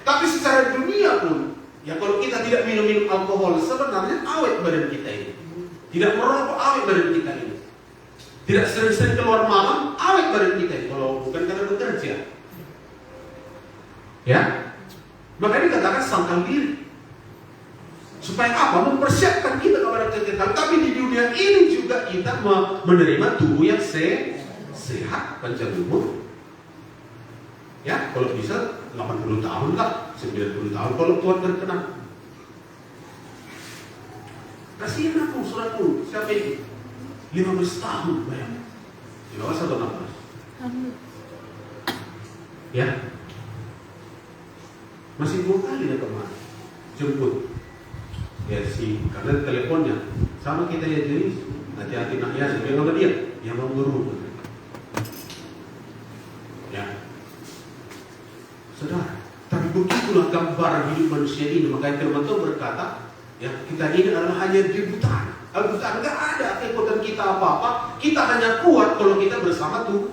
Tapi secara dunia pun, ya kalau kita tidak minum alkohol, sebenarnya awet badan kita ini. Tidak merokok, awet badan kita ini. Tidak sering-sering keluar malam, awet badan kita ini. Kalau bukan karena bekerja. Ya. Maka dikatakan sangkal diri. Supaya apa? Mempersiapkan kita kepada kekekalan. Tapi di dunia ini juga kita menerima tubuh yang sehat, panjang umur. Ya, kalau bisa 80 tahun lah, 90 tahun kalau Tuhan berkenan. Kasihin aku, saudaraku, siapa itu? 15 tahun, bayang. 15 atau 16? Ya, masih 2 kali ya teman jemput. Ya sih, karena teleponnya sama kita ya, jadi hati-hati nak ya, saya bilang sama dia, yang mau guru. Ya, saudara, tapi begitulah gambar hidup manusia ini. Makanya firman Tuhan berkata, ya kita ini adalah hanya dibutaan. Bukan, nggak ada kekuatan kita apa-apa. Kita hanya kuat kalau kita bersama Tuhan.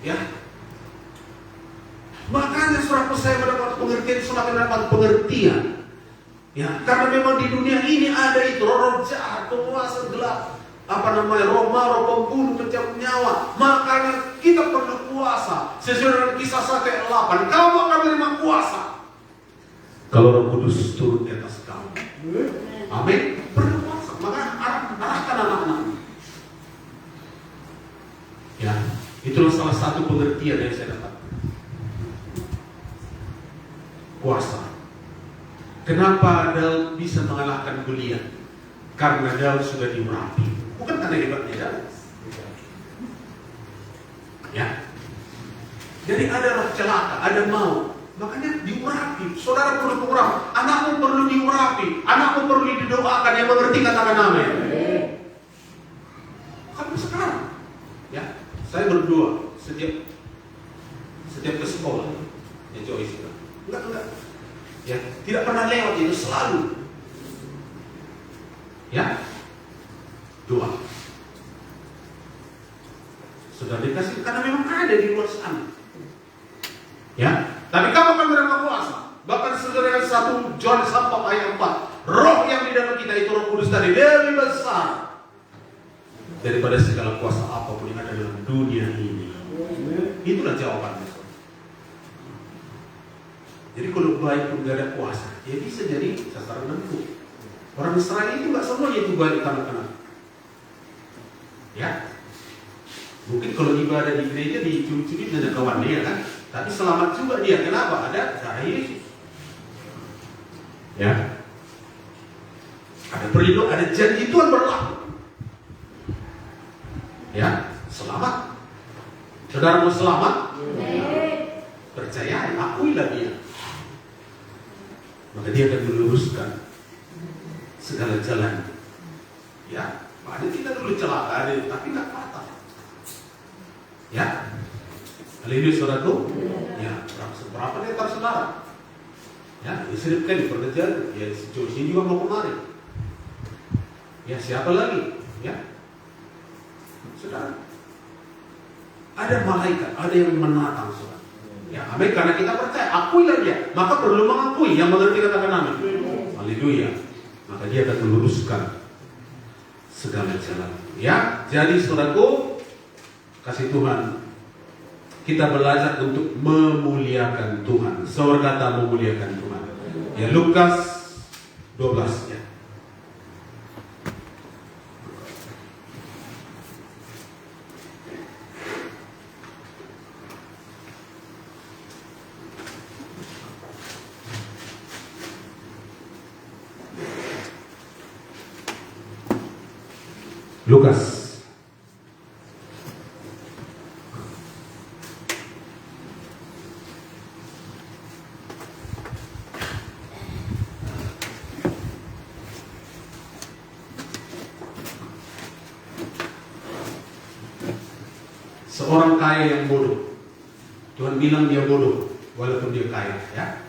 Ya, makanya saudara saya mendapat pengertian, semakin mendapat pengertian. Ya, karena memang di dunia ini ada itu roh jahat, penguasa gelap, roh marah, pembunuh, pencabut nyawa. Makanya kita perlu kuasa. Sesuai dengan Kisah 1 ayat 8, kamu akan menerima kuasa kalau Roh Kudus turun di atas kamu. Amin. Perlu kuasa. Maka arahkan anak-anak. Ya, itulah salah satu pengertian yang saya dapat. Kuasa. Kenapa Daud bisa mengalahkan Goliat? Karena Daud sudah diurapi. Bukan karena hebatnya Daud. Ya. Jadi ada roh celaka, ada maut. Makanya diurapi. Saudara perlu diurapi. Anakmu perlu diurapi. Anakmu perlu didoakan. Yang mengerti katakan amin. Sampai sekarang, ya, saya berdoa setiap ke sekolah. Ya Joyce, enggak. Ya, tidak pernah lewat itu, selalu. Ya, doa. Sudah dikasih karena memang ada di luar sana. Ya, tapi kamu akan menerima kuasa. Bahkan sesuai dengan 1 Yohanes 4 ayat 4, roh yang di dalam kita itu Roh Kudus tadi lebih besar daripada segala kuasa apapun yang ada dalam dunia ini. Itulah jawabannya. Jadi kalau baik pun gak ada kuasa, ya bisa jadi sasaran empuk. Orang Israel itu gak semuanya itu baik kanan-kanan. Ya, mungkin kalau ibadah di gereja dicuri-curi dan kawan dia kan. Tapi selamat juga dia. Kenapa? Ada darah Yesus. Ya. Ada perlindungan, ada janji Tuhan berlaku. Ya, selamat. Saudara mau selamat? Percaya, akuilah dia. Maka dia akan meluruskan segala jalan. Ya, ada kita dulu celaka, tapi nggak patah. Ya. Haleluya saudaraku. Ya, berapa meter saudara? Ya, istri kan pekerjaan. Ya, si Josie juga mau kemari. Ya, siapa lagi? Ya, saudara. Ada malaikat, ada yang menatang saudara. Ya, amin. Karena kita percaya, akuilah dia. Maka perlu mengakui, yang mengerti katakan amin. Haleluya. Maka dia akan meluruskan segala jalan. Ya, jadi saudaraku, kasih Tuhan. Kita belajar untuk memuliakan Tuhan. Saudara kata memuliakan Tuhan. Ya, Lukas 12 ya. Lukas. Seorang kaya yang bodoh. Tuhan bilang dia bodoh walaupun dia kaya, ya.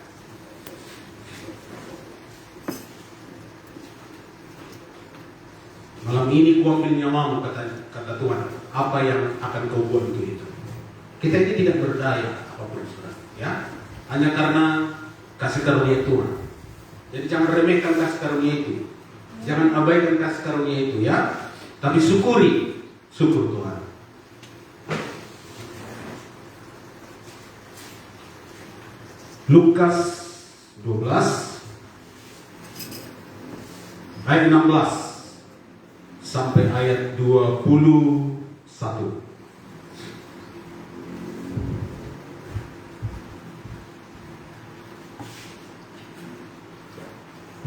Malam ini kuambil nyawamu, kata Tuhan. Apa yang akan kau buat untuk itu? Kita ini tidak berdaya apapun, saudara, ya. Hanya karena kasih karunia Tuhan. Jadi jangan remehkan kasih karunia itu. Jangan abaikan kasih karunia itu, ya. Tapi syukur Tuhan. Lukas 12 ayat 16 sampai ayat 21.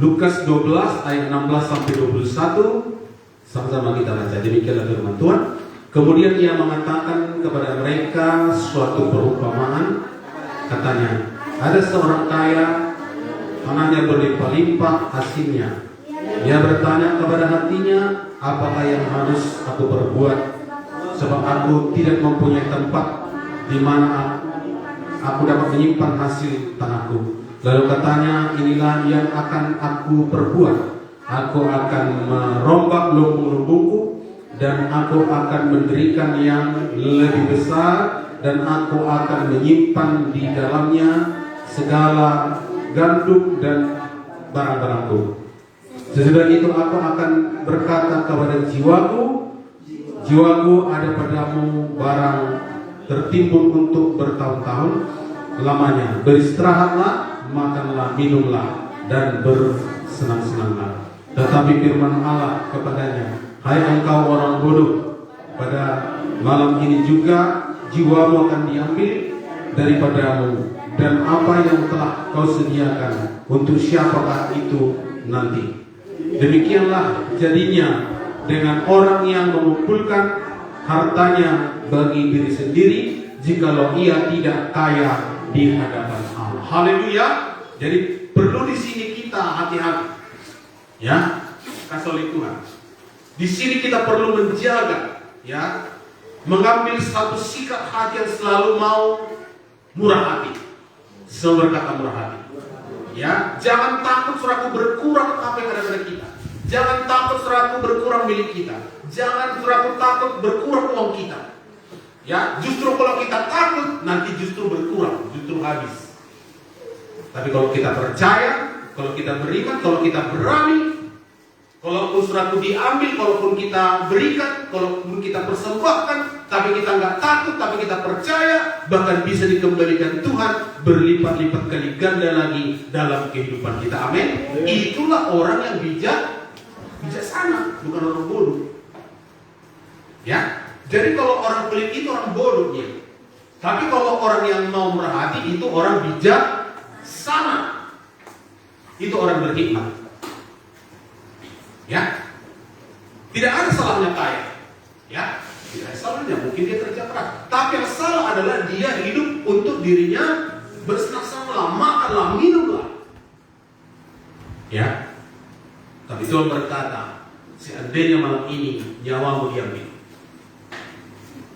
Lukas 12 ayat 16 sampai 21. Sama-sama kita baca. Demikianlah firman Tuhan. Kemudian ia mengatakan kepada mereka suatu perumpamaan. Katanya, ada seorang kaya, tanahnya berlimpah-limpah hasilnya. Ia bertanya kepada hatinya, apakah yang harus aku perbuat? Sebab aku tidak mempunyai tempat di mana aku dapat menyimpan hasil tanahku. Lalu katanya, inilah yang akan aku perbuat. Aku akan merombak lumbung-lumbungku, dan aku akan mendirikan yang lebih besar, dan aku akan menyimpan di dalamnya segala gandum dan barang-barangku. Sesudah itu aku akan berkata kepada jiwaku, jiwaku, ada padamu barang tertimbun untuk bertahun-tahun lamanya. Beristirahatlah, makanlah, minumlah, dan bersenang-senanglah. Tetapi firman Allah kepadanya, hai engkau orang bodoh, pada malam ini juga jiwamu akan diambil daripadamu, dan apa yang telah kau sediakan untuk siapakah itu nanti? Demikianlah jadinya dengan orang yang mengumpulkan hartanya bagi diri sendiri, jikalau ia tidak kaya di hadapan Allah. Haleluya. Jadi perlu di sini kita hati-hati. Ya, kasih oleh Tuhan. Di sini kita perlu menjaga, ya, mengambil satu sikap hati yang selalu mau murah hati. Selalu berkata murah hati. Ya, jangan takut suraku berkurang apa yang ada pada kita. Jangan takut suraku berkurang milik kita. Jangan suraku takut berkurang uang kita. Ya, justru kalau kita takut nanti justru berkurang, justru habis. Tapi kalau kita percaya, kalau kita beriman, kalau kita berani, kalaupun suraku diambil, kalaupun kita berikan, kalaupun kita persembahkan, tapi kita nggak takut, tapi kita percaya, bahkan bisa dikembalikan Tuhan berlipat-lipat kali ganda lagi dalam kehidupan kita. Amin. Itulah orang yang bijaksana, bukan orang bodoh. Ya, jadi kalau orang pelit itu orang bodoh ya. Tapi kalau orang yang mau murah hati itu orang bijaksana. Itu orang berhikmat. Ya, tidak ada salahnya kaya. Ya, tidak ada salahnya. Mungkin dia kerja keras. Tapi yang salah adalah dia hidup untuk dirinya, bersenang-senanglah, makanlah, minumlah. Ya, tapi Tuhan berkata, seandainya malam ini nyawamu diambil,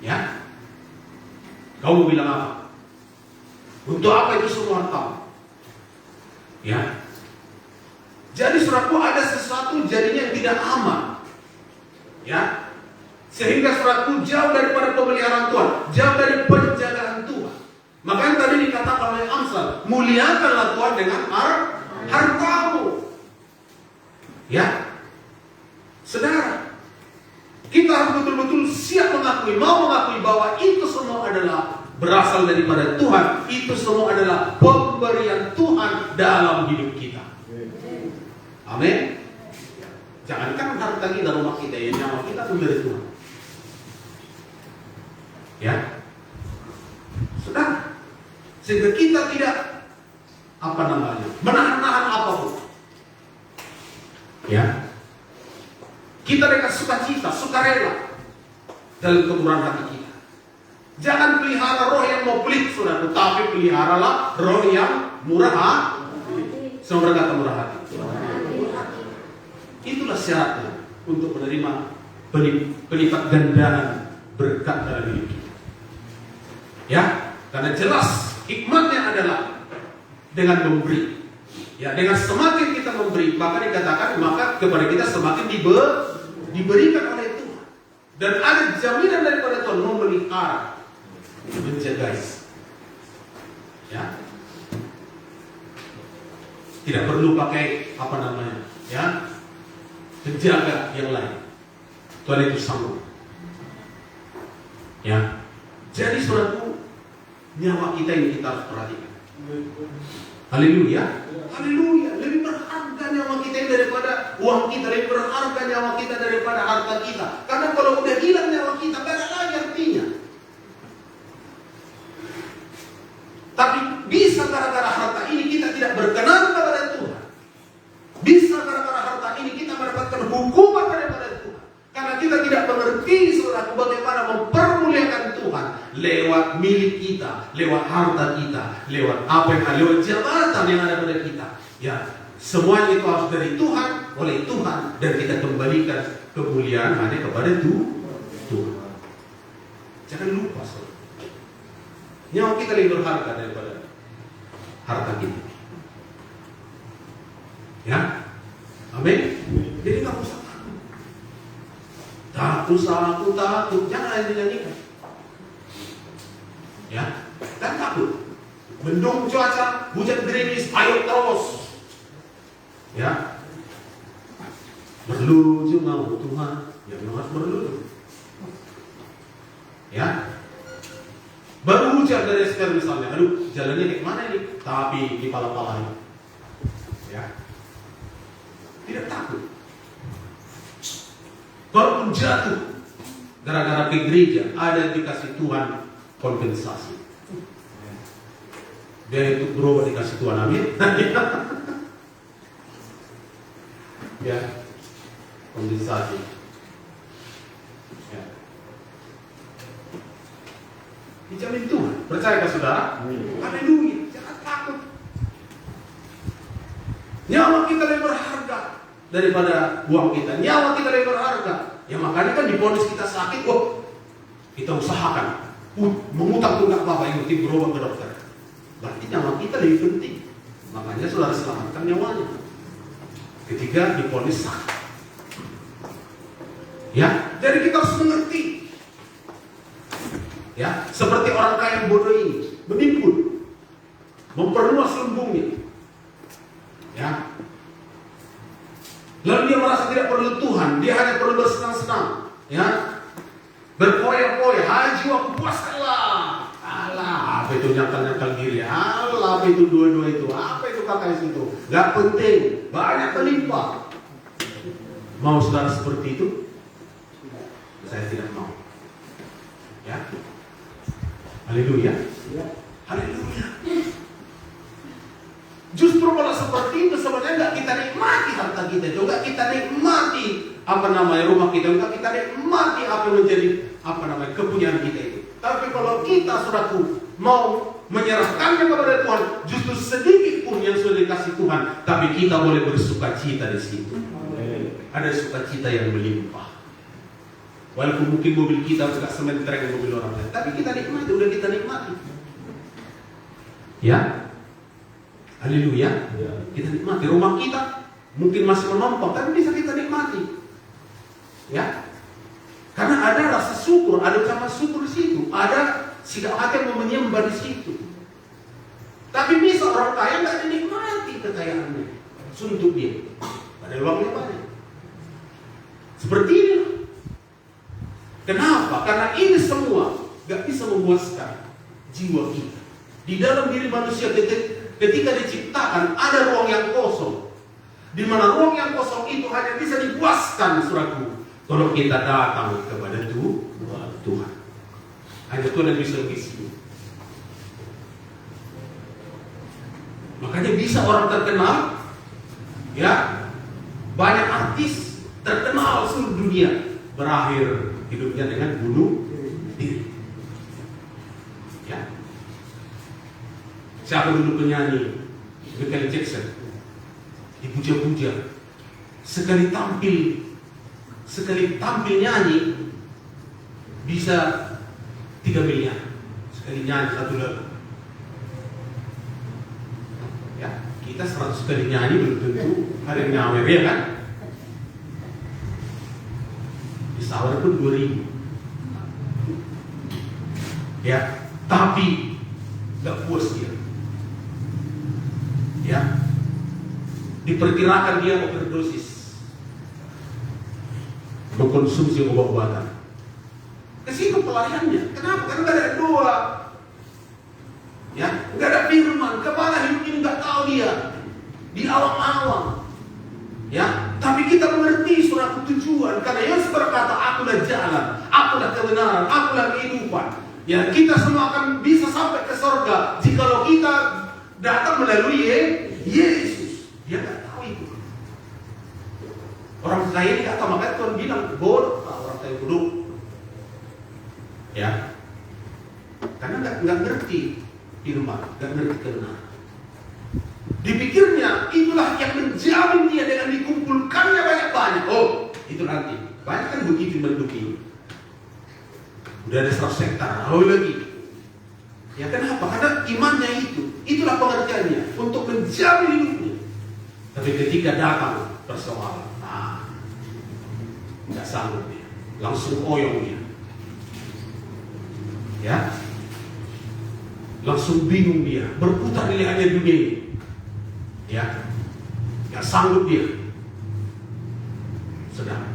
ya, kau mau bilang apa? Untuk apa itu semua harta? Ya. Jadi saudaraku, ada sesuatu jadinya yang tidak aman. Ya. Sehingga saudaraku jauh daripada pemeliharaan Tuhan, jauh dari penjagaan Tuhan. Makanya tadi dikatakan oleh Amsal, muliakanlah Tuhan dengan hartamu. Ya. Saudara, kita harus betul-betul siap mengakui, mau mengakui bahwa itu semua adalah berasal daripada Tuhan. Itu semua adalah pemberian Tuhan dalam hidup kita. Amin. Jangankan harta kita, rumah kita, ya, nyawa kita pun dari Tuhan. Ya, sudah. Sehingga kita tidak menahan-nahan apapun. Ya, kita dengan sukacita, sukarela dalam kemurahan hati kita. Jangan pelihara roh yang mau pelit, saudara, tapi peliharalah roh yang murah hati. Semua berkata murah hati. Itulah syaratnya untuk menerima pelipat gandaan berkat dalam hidup kita. Ya, karena jelas hikmatnya adalah dengan memberi. Ya, dengan semakin kita memberi, maka dikatakan maka kepada kita semakin diberikan oleh Tuhan. Dan ada jaminan daripada Tuhan memelihara, menjaga. Ya, tidak perlu pakai ya, penjaga yang lain. Tuhan itu sanggup. Ya, jadi saudaraku, nyawa kita ini kita harus perhatikan. Haleluya, haleluya. Lebih berharga nyawa kita daripada uang kita, lebih berharga nyawa kita daripada harta kita. Karena kalau udah hilang nyawa kita, gak ada lagi artinya. Tapi bisa gara-gara harta ini kita tidak berkenan kepada Tuhan. Bisa lewat milik kita, lewat harta kita, lewat apa yang ada, lewat jabatan yang ada pada kita. Ya, semuanya itu harus dari Tuhan, oleh Tuhan, dan kita kembalikan kemuliaan hanya kepada Tuhan. Jangan lupa, saudara. Nyawa kita lebih berharga daripada harta kita. Ya, amin. Jadi nggak usah takut. Tak usah aku takut, jangan dinyanyikan. Ya, dan takut. Mendung cuaca, hujan gerimis, ayo terus. Ya, berluju mau Tuhan, yang harus berluju. Ya, baru hujan dari sekarang misalnya, aduh jalannya ke mana ini? Tapi di pala-palanya. Ya, tidak takut. Walaupun jatuh gara-gara ke gereja, ada yang dikasih Tuhan kompensasi. Dia itu berubah dikasih Tuhan, amin. Ya, kompensasi. Ya. Dijamin Tuhan. Percayakah saudara? Haleluya. Jangan takut. Nyawa kita lebih berharga daripada uang kita. Nyawa kita lebih berharga. Ya makanya kan divonis kita sakit, kita usahakan mengutang tunggak bapak yang penting berobat ke dokter. Berarti nyawa kita lebih penting. Makanya saudara selamatkan nyawanya ketika divonis sakit. Ya, jadi kita harus mengerti. Ya, seperti orang kaya yang bodoh ini menimbun, memperluas lembungnya. Ya, lalu dia merasa tidak perlu Tuhan, dia hanya perlu bersenang-senang. Ya, berpoya-poya, haji aku puaskanlah. Alah, apa itu nyangkal-nyangkal diri? Alah, apa itu dua-dua itu? Apa itu kakak itu? Gak penting, banyak melimpah. Mau saudara seperti itu? Saya tidak mau. Ya, haleluya. Haleluya. Justru kalau seperti itu sebenarnya nggak kita nikmati harta kita juga, kita nikmati rumah kita juga, kita nikmati apa yang menjadi kepunyaan kita itu. Tapi kalau kita saudaraku mau menyerahkannya kepada Tuhan, justru sedikit pun yang sudah dikasih Tuhan, tapi kita boleh bersuka cita di situ. Ada sukacita yang melimpah. Walaupun mungkin mobil kita sudah sementereng mobil orang lain, tapi kita nikmati, udah kita nikmati. Ya, haleluya. Kita nikmati rumah kita, mungkin masih menumpang, tapi bisa kita nikmati. Ya, karena ada rasa syukur, ada ucapan syukur di situ, ada sikap hati yang menyembah di situ. Tapi bisa orang kaya nggak dinikmati kekayaannya, suntuk dia, ada uangnya banyak. Seperti ini. Kenapa? Karena ini semua gak bisa memuaskan jiwa kita. Di dalam diri manusia ketika diciptakan ada ruang yang kosong, di mana ruang yang kosong itu hanya bisa dipuaskan, saudaraku, kalau kita datang kepada Tuhan. Hanya Tuhan yang bisa mengisi. Makanya bisa orang terkenal, ya, banyak artis terkenal seluruh dunia, berakhir hidupnya dengan bunuh diri. Ya. Siapa dulu penyanyi Michael Jackson? Dipuja-puja. Sekali tampil nyanyi bisa 3 miliar. Sekali nyanyi satu lagu. Ya, kita 100 kali nyanyi belum tentu ada yang nyawer, ya kan? Sahur pun 2.000. Ya, tapi gak puas dia. Ya, diperkirakan dia overdosis, mengkonsumsi obat-obatan. Kesitu pelariannya. Kenapa? Karena gak ada doa. Ya, gak ada firman. Kemana hidup ini gak tahu dia. Di awang-awang. Ya, tapi kita mengerti suatu tujuan, karena Yesus berkata, akulah jalan, akulah kebenaran, akulah kehidupan. Ya, kita semua akan bisa sampai ke surga jikalau kita datang melalui Yesus. Dia nggak tahu itu. Orang kaya nggak tahu, makanya Tuhan bilang bodoh orang kaya bodoh. Ya, nggak ngerti firman, nggak ngerti kebenaran. Dipikirnya itulah yang menjamin dia dengan dikumpulkannya banyak-banyak. Oh, itu nanti. Banyak kan begitu menduki. Udah ada 100 hektar, lagi. Ya kenapa? Karena imannya itulah pengertiannya untuk menjamin hidupnya. Tapi ketika datang persoalan, nggak sanggup dia, langsung oyong dia, ya, langsung bingung dia, berputar di lehernya dunia ini, ya, nggak sanggup dia, sedang,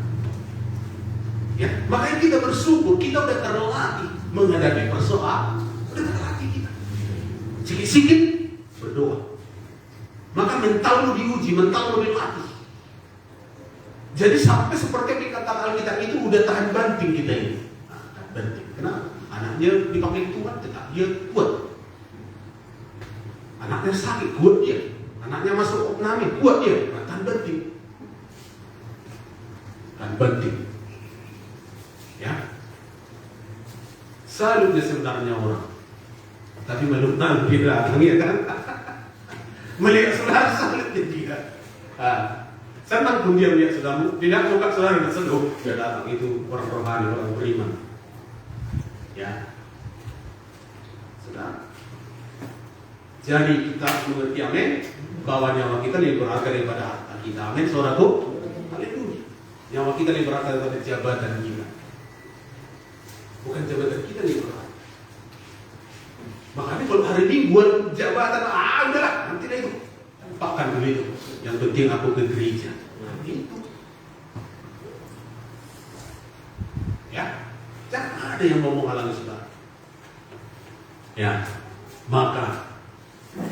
ya, makanya kita bersyukur kita udah terlatih menghadapi persoalan. Sikit-sikit berdoa. Maka mental lu diuji, mental lu dilatih. Jadi sampai seperti dikatakan Alkitab itu udah tahan banting kita ini. Tahan banting. Kenapa? Anaknya dipanggil Tuhan, tetap dia kuat. Anaknya sakit, kuat dia. Anaknya masuk opname, kuat dia. Tahan banting. Tahan banting. Ya. Salutnya sebenarnya orang. Tapi menurut Nabi belakang ya kan, melihat saudara salutnya dia. Senang pun dia melihat saudaramu, tidak bukan saudara berseduh. Dia datang itu orang rohani, orang beriman. Ya, saudara. Jadi kita mengerti amin bahwa nyawa kita lebih berharga daripada harta kita. Amin, saudaraku. Haleluya. Nyawa kita lebih berharga daripada jabatan kita. Bukan jabatan kita lebih berharga. Makanya kalau hari ini buat jabatan, udahlah, nanti lah itu. Lupakan dulu itu. Yang penting aku ke gereja. Nah, itu. Ya, jangan ada yang mau menghalangi saudara. Ya, maka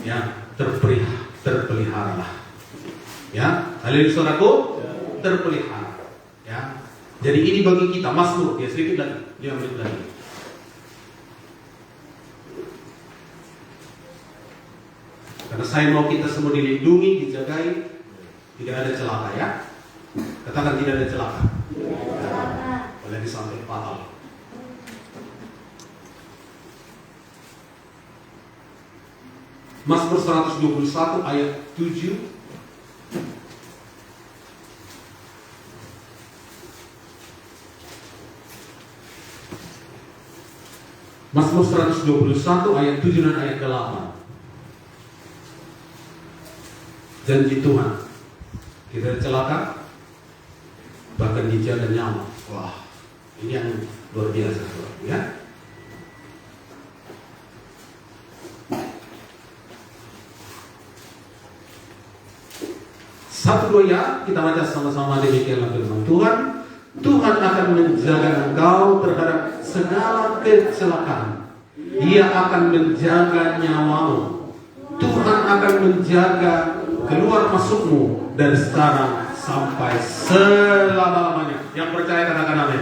ya terpeliharalah. Ya, haleluya saudaraku, terpelihara. Ya, jadi ini bagi kita Mazmur. Ya, sedikit lagi, 5 menit lagi. Karena saya mau kita semua dilindungi, dijagai, tidak ada celaka ya. Katakan tidak ada celaka. Apalagi sampai fatal. Mazmur 121 ayat 7. Mazmur 121 ayat 7 dan ayat 8. Janji Tuhan, kita celaka, bahkan dijaga nyawa. Wah, ini yang luar biasa, ya. Satu dua ya, kita baca sama-sama demikianlah firman Tuhan. Tuhan akan menjaga engkau terhadap segala kecelakaan. Dia akan menjaga nyawamu. Tuhan akan menjaga keluar masukmu dari sekarang sampai selama-lamanya. Yang percaya katakan amin.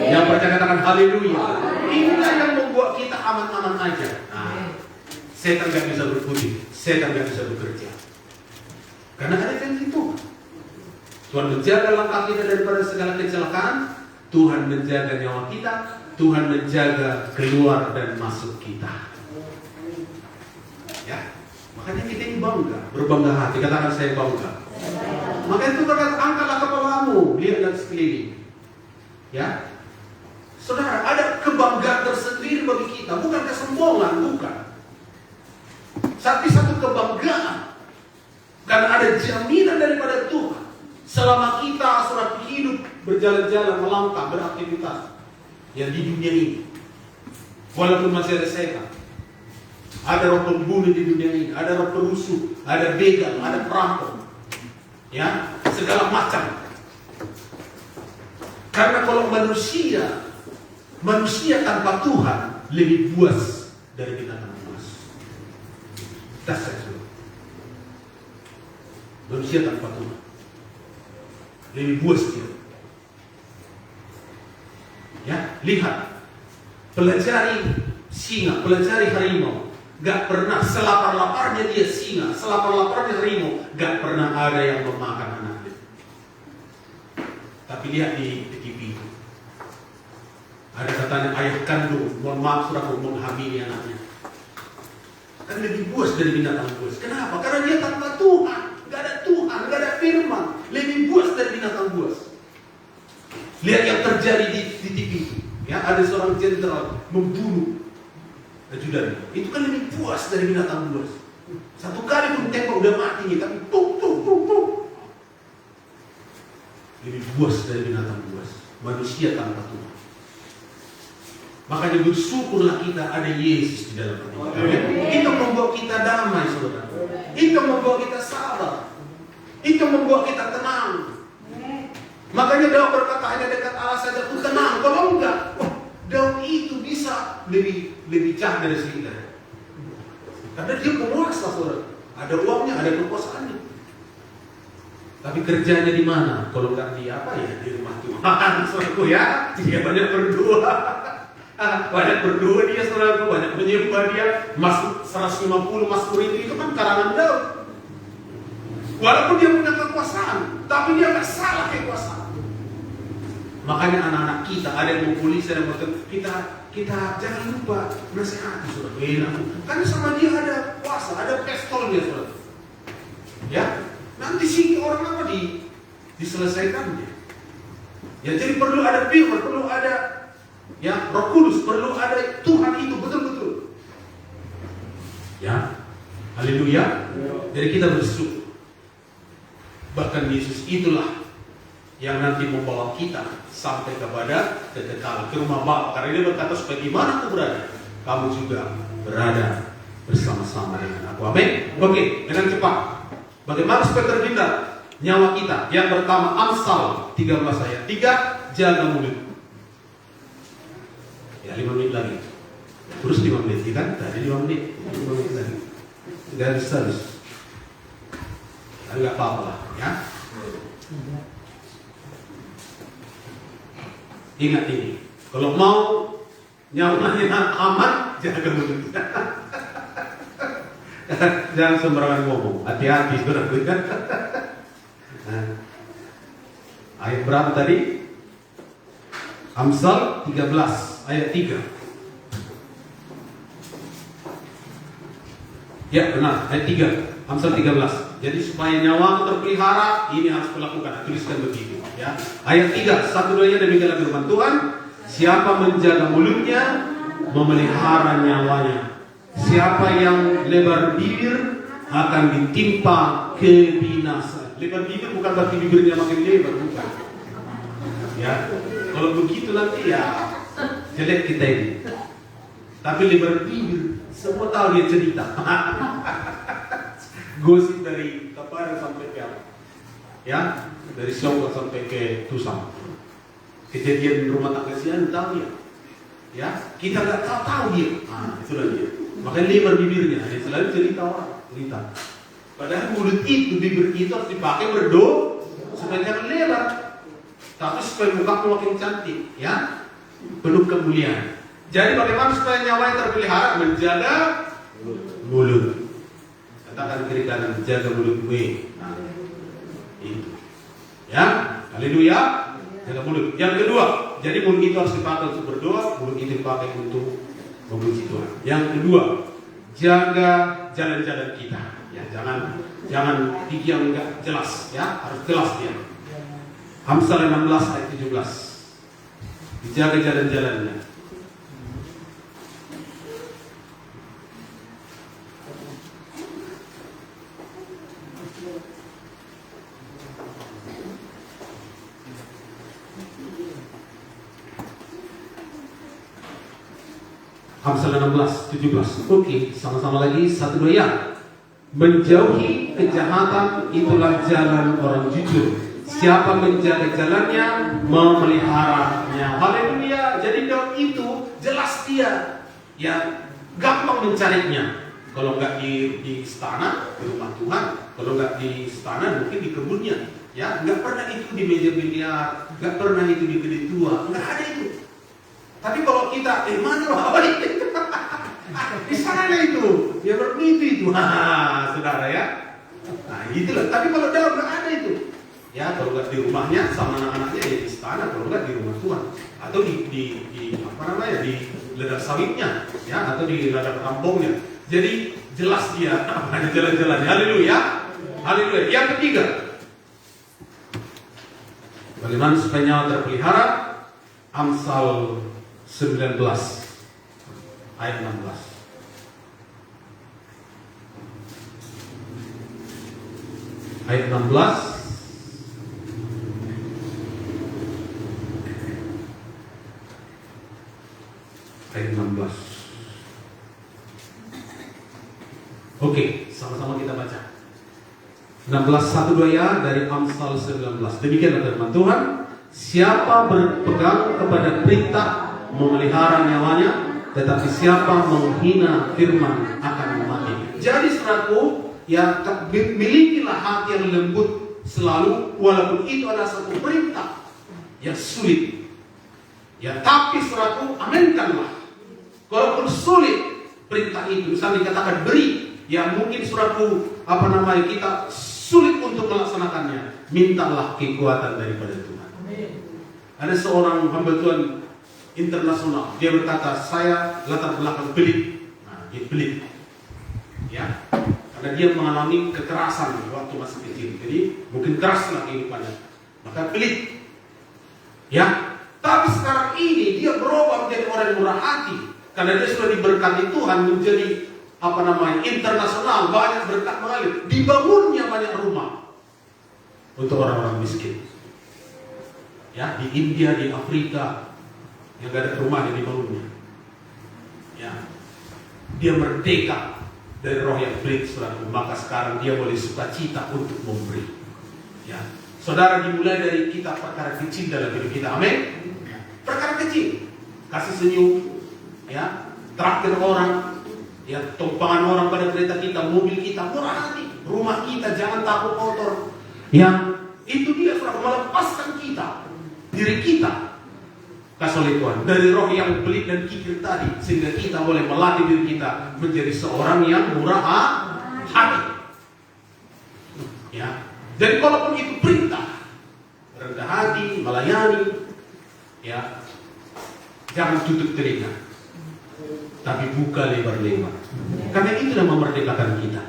Yang percaya katakan haleluya. Inilah yang membuat kita aman-aman aja. Setan gak bisa berkutik, setan gak bisa bekerja. Karena ada janji Tuhan. Tuhan menjaga langkah kita daripada segala kecelakaan. Tuhan menjaga nyawa kita. Tuhan menjaga keluar dan masuk kita. Ya. Makanya kita ini bangga, berbangga hati. Katakan saya bangga. Makanya itu berkata, angkatlah kepalamu, lihatlah sekeliling. Ya, saudara, ada kebanggaan tersendiri bagi kita, bukan kesombongan, bukan. Tapi satu kebanggaan, karena ada jaminan daripada Tuhan. Selama kita saudara hidup, berjalan-jalan, melangkah, beraktivitas, yang di dunia ini, walaupun masih ada setan. Ada roh pembunuh di dunia ini, ada roh perusuh, ada begal, ada perampok, ya, segala macam. Karena kalau manusia tanpa Tuhan lebih buas dari binatang emas. Dasar itu. Manusia tanpa Tuhan lebih buas dia. Ya, lihat, pelajari singa, pelajari harimau. Gak pernah selapar-laparnya dia singa, selapar-laparnya harimau, gak pernah ada yang memakan anaknya. Tapi lihat di TV itu, ada katanya ayah kandung, mohon maaf saudara, menghamili anaknya. Kan lebih buas dari binatang buas. Kenapa? Karena dia tanpa Tuhan. Gak ada Tuhan, gak ada firman. Lebih buas dari binatang buas. Lihat yang terjadi di TV itu. Ya, ada seorang jenderal membunuh ajudan. Itu kan lebih buas dari binatang buas. Satu kali pun tembak udah mati, tapi tuk. Lebih buas dari binatang buas. Manusia tanpa Tuhan. Makanya bersyukurlah kita ada Yesus di dalam hati kita. Itu membawa kita damai, saudara. Itu membawa kita sabar. Itu membawa kita tenang. Makanya Daud berkata, hanya dekat Allah saja aku tenang. Kalau enggak, Daud itu bisa lebih jahat dari sekitar. Karena dia penguasa, saudara. Ada uangnya, ada kekuasaannya. Tapi kerjanya di mana? Kalau enggak di apa ya? Di rumah Tuhan, saudaraku ya. Dia banyak berdoa. Banyak berdoa dia, saudaraku. Banyak menyembah dia. Masuk 150 Mazmur itu kan karangan Daud. Walaupun dia punya kekuasaan, tapi dia nggak salah kekuasaan. Makanya anak-anak kita ada yang mau polisi, ada yang mau kita jangan lupa nasihati, saudara. Karena sama dia ada kuasa, ada pistol dia, saudara. Ya, nanti sih orang apa diselesaikannya. Ya, jadi perlu ada firman, perlu ada ya Roh Kudus, perlu ada Tuhan itu betul-betul. Ya, haleluya. Jadi kita bersyukur. Bahkan Yesus itulah yang nanti membawa kita sampai kepada kekekalan, ke rumah Bapa. Karena dia berkata, supaya di mana aku berada, kamu juga berada bersama-sama dengan aku. Amin. Oke, dengan cepat. Bagaimana supaya terhindar nyawa kita? Yang pertama, Amsal 13 ayat 3, jaga mulut. Ya, 5 menit lagi. Terus 5 menit, kan? Tadi 5 menit. 5 menit lagi. Garis terus. Enggak apa-apa lah, ya. Ingat ini, kalau mau nyamannya aman, jaga mulut. Jangan sembarangan ngomong, hati-hati, saudaraku. Ayat berapa tadi? Amsal 13 ayat 3. Ya benar, ayat 3. Amsal 13. Jadi supaya nyawamu terpelihara, ini harus kulakukan. Tuliskan begitu. Ya. Ayat 3. 1-2-nya demikianlah firman Tuhan. Siapa menjaga mulutnya, memelihara nyawanya. Siapa yang lebar bibir akan ditimpa kebinasaan. Lebar bibir bukan berarti bibirnya makin lebar, bukan. Ya. Kalau begitu nanti ya jelek kita ini. Tapi lebar bibir, semua tahu dia cerita. Gosip dari Kepadan sampai ke apa? Ya, dari Songkok sampai ke Tusam. Kejadian rumah tangga sian tahu dia. Ya, kita nggak tahu dia. Itulah dia. Makanya lebar bibirnya. Dia selalu cerita orang, cerita. Padahal mulut itu, bibir itu harus dipakai berdoa supaya jangan lebar. Tapi supaya muka makin cantik, ya, penuh kemuliaan. Jadi bagaimana supaya nyawanya terpelihara? Menjaga mulut. Katakan kiri kanan, jaga mulut gue. Itu. Ya, haleluya. Jaga mulut. Yang kedua, jadi mulut itu harus dipakai untuk berdoa, mulut itu dipakai untuk memuji Tuhan. Yang kedua, jaga jalan-jalan kita. Ya, jangan gigi yang enggak jelas, ya, harus jelas dia. Amsal 16 ayat 17. Dijaga jalan-jalannya. Amsal 16, 17. Oke, sama-sama lagi. 1-2 ya. Menjauhi kejahatan itulah jalan orang jujur. Siapa menjaga jalannya, memeliharanya. Haleluya. Jadi Daud itu jelas dia, ya, gampang mencarinya. Kalau nggak di istana, di rumah Tuhan. Kalau nggak di istana, mungkin di kebunnya. Ya, nggak pernah itu di meja biliar, nggak pernah itu di kedai tua, nggak ada itu. Tapi kalau kita, mana loh? Di sana itu, dia bermimpi itu, saudara ya. Nah itulah. Tapi kalau Daud nggak ada itu. Ya, kalau nggak di rumahnya sama anak-anaknya ya di istana, kalau nggak di rumah Tuhan atau di apa namanya, di ladang sawitnya, ya, atau di ladang kampungnya. Jadi jelas dia ada jalan-jalannya. Haleluya. Haleluya. Yang ketiga, bagaimana supaya nyawa terpelihara? Amsal 19 ayat 16. Ayat 16. Ayat 16. Oke, sama-sama kita baca. 16:1-2 ya dari Amsal 19. Demikianlah firman Tuhan, siapa berpegang kepada perintah memelihara nyawanya, tetapi siapa menghina firman akan mati. Jadi saudaraku, ya milikilah hati yang lembut selalu, walaupun itu adalah satu perintah yang sulit. Ya, tapi saudaraku, aminkanlah. Walaupun sulit perintah itu, misalnya dikatakan beri, ya mungkin saudaraku kita sulit untuk melaksanakannya. Mintalah kekuatan daripada Tuhan. Ada seorang hamba Tuhan internasional, dia berkata, saya latar belakang pelit. Nah, dia pelit, ya, karena dia mengalami kekerasan waktu masih kecil, jadi mungkin keraslah kehidupannya, maka pelit, ya. Tapi sekarang ini dia berubah menjadi orang yang murah hati, karena dia sudah diberkati Tuhan menjadi internasional, banyak berkat mengalir, dibangunnya banyak rumah untuk orang-orang miskin. Ya, di India, di Afrika, yang gak ada rumah yang dibangunnya. Ya, dia merdeka dari roh yang pelit, saudara. Maka sekarang dia boleh sukacita untuk memberi. Ya, saudara, dimulai dari kita perkara kecil dalam hidup kita. Amin. Perkara kecil, kasih senyum, ya, traktir orang, ya, tumpangan orang pada kereta kita, mobil kita, murah hati, rumah kita jangan takut kotor. Ya, itu dia sudah melepaskan kita, diri kita, kasih oleh Tuhan dari roh yang pelit dan kikir tadi, sehingga kita boleh melatih diri kita menjadi seorang yang murah hati. Ya, jadi kalaupun itu perintah, rendah hati, melayani, ya, jangan tutup telinga, tapi buka lebar-lebar. Karena itulah yang memerdekakan kita,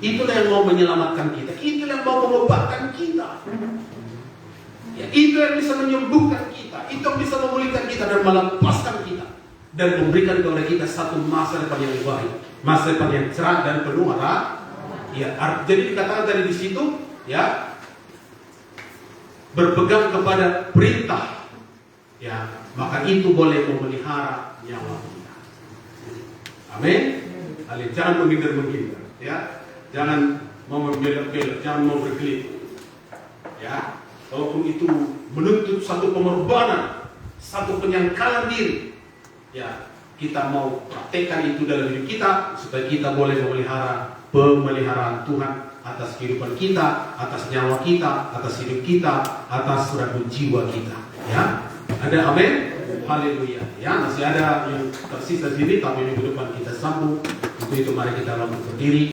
itulah yang mau menyelamatkan kita, itulah yang mau mengobatkan kita, ya, itu yang bisa menyembuhkan kita, itu yang bisa memulihkan kita dan melepaskan kita dan memberikan kepada kita satu masa depan yang lebih baik, masa depan yang cerah dan penuh arah. Ya, jadi dikatakan tadi di situ, ya, berpegang kepada perintah, ya, maka itu boleh memelihara nyawa kita. Amin. Jangan menghindar-menghindar, ya, jangan mau membelok-belok, jangan mau berkelit, ya. Walaupun itu menuntut satu pengorbanan, satu penyangkalan diri, ya, kita mau praktekkan itu dalam hidup kita supaya kita boleh memelihara pemeliharaan Tuhan atas kehidupan kita, atas nyawa kita, atas hidup kita, atas suatu jiwa kita, ya. Ada amin? Haleluya. Ya, masih ada yang tersisa sini, tapi minggu depan kita sambung. Untuk itu mari kita langsung berdiri.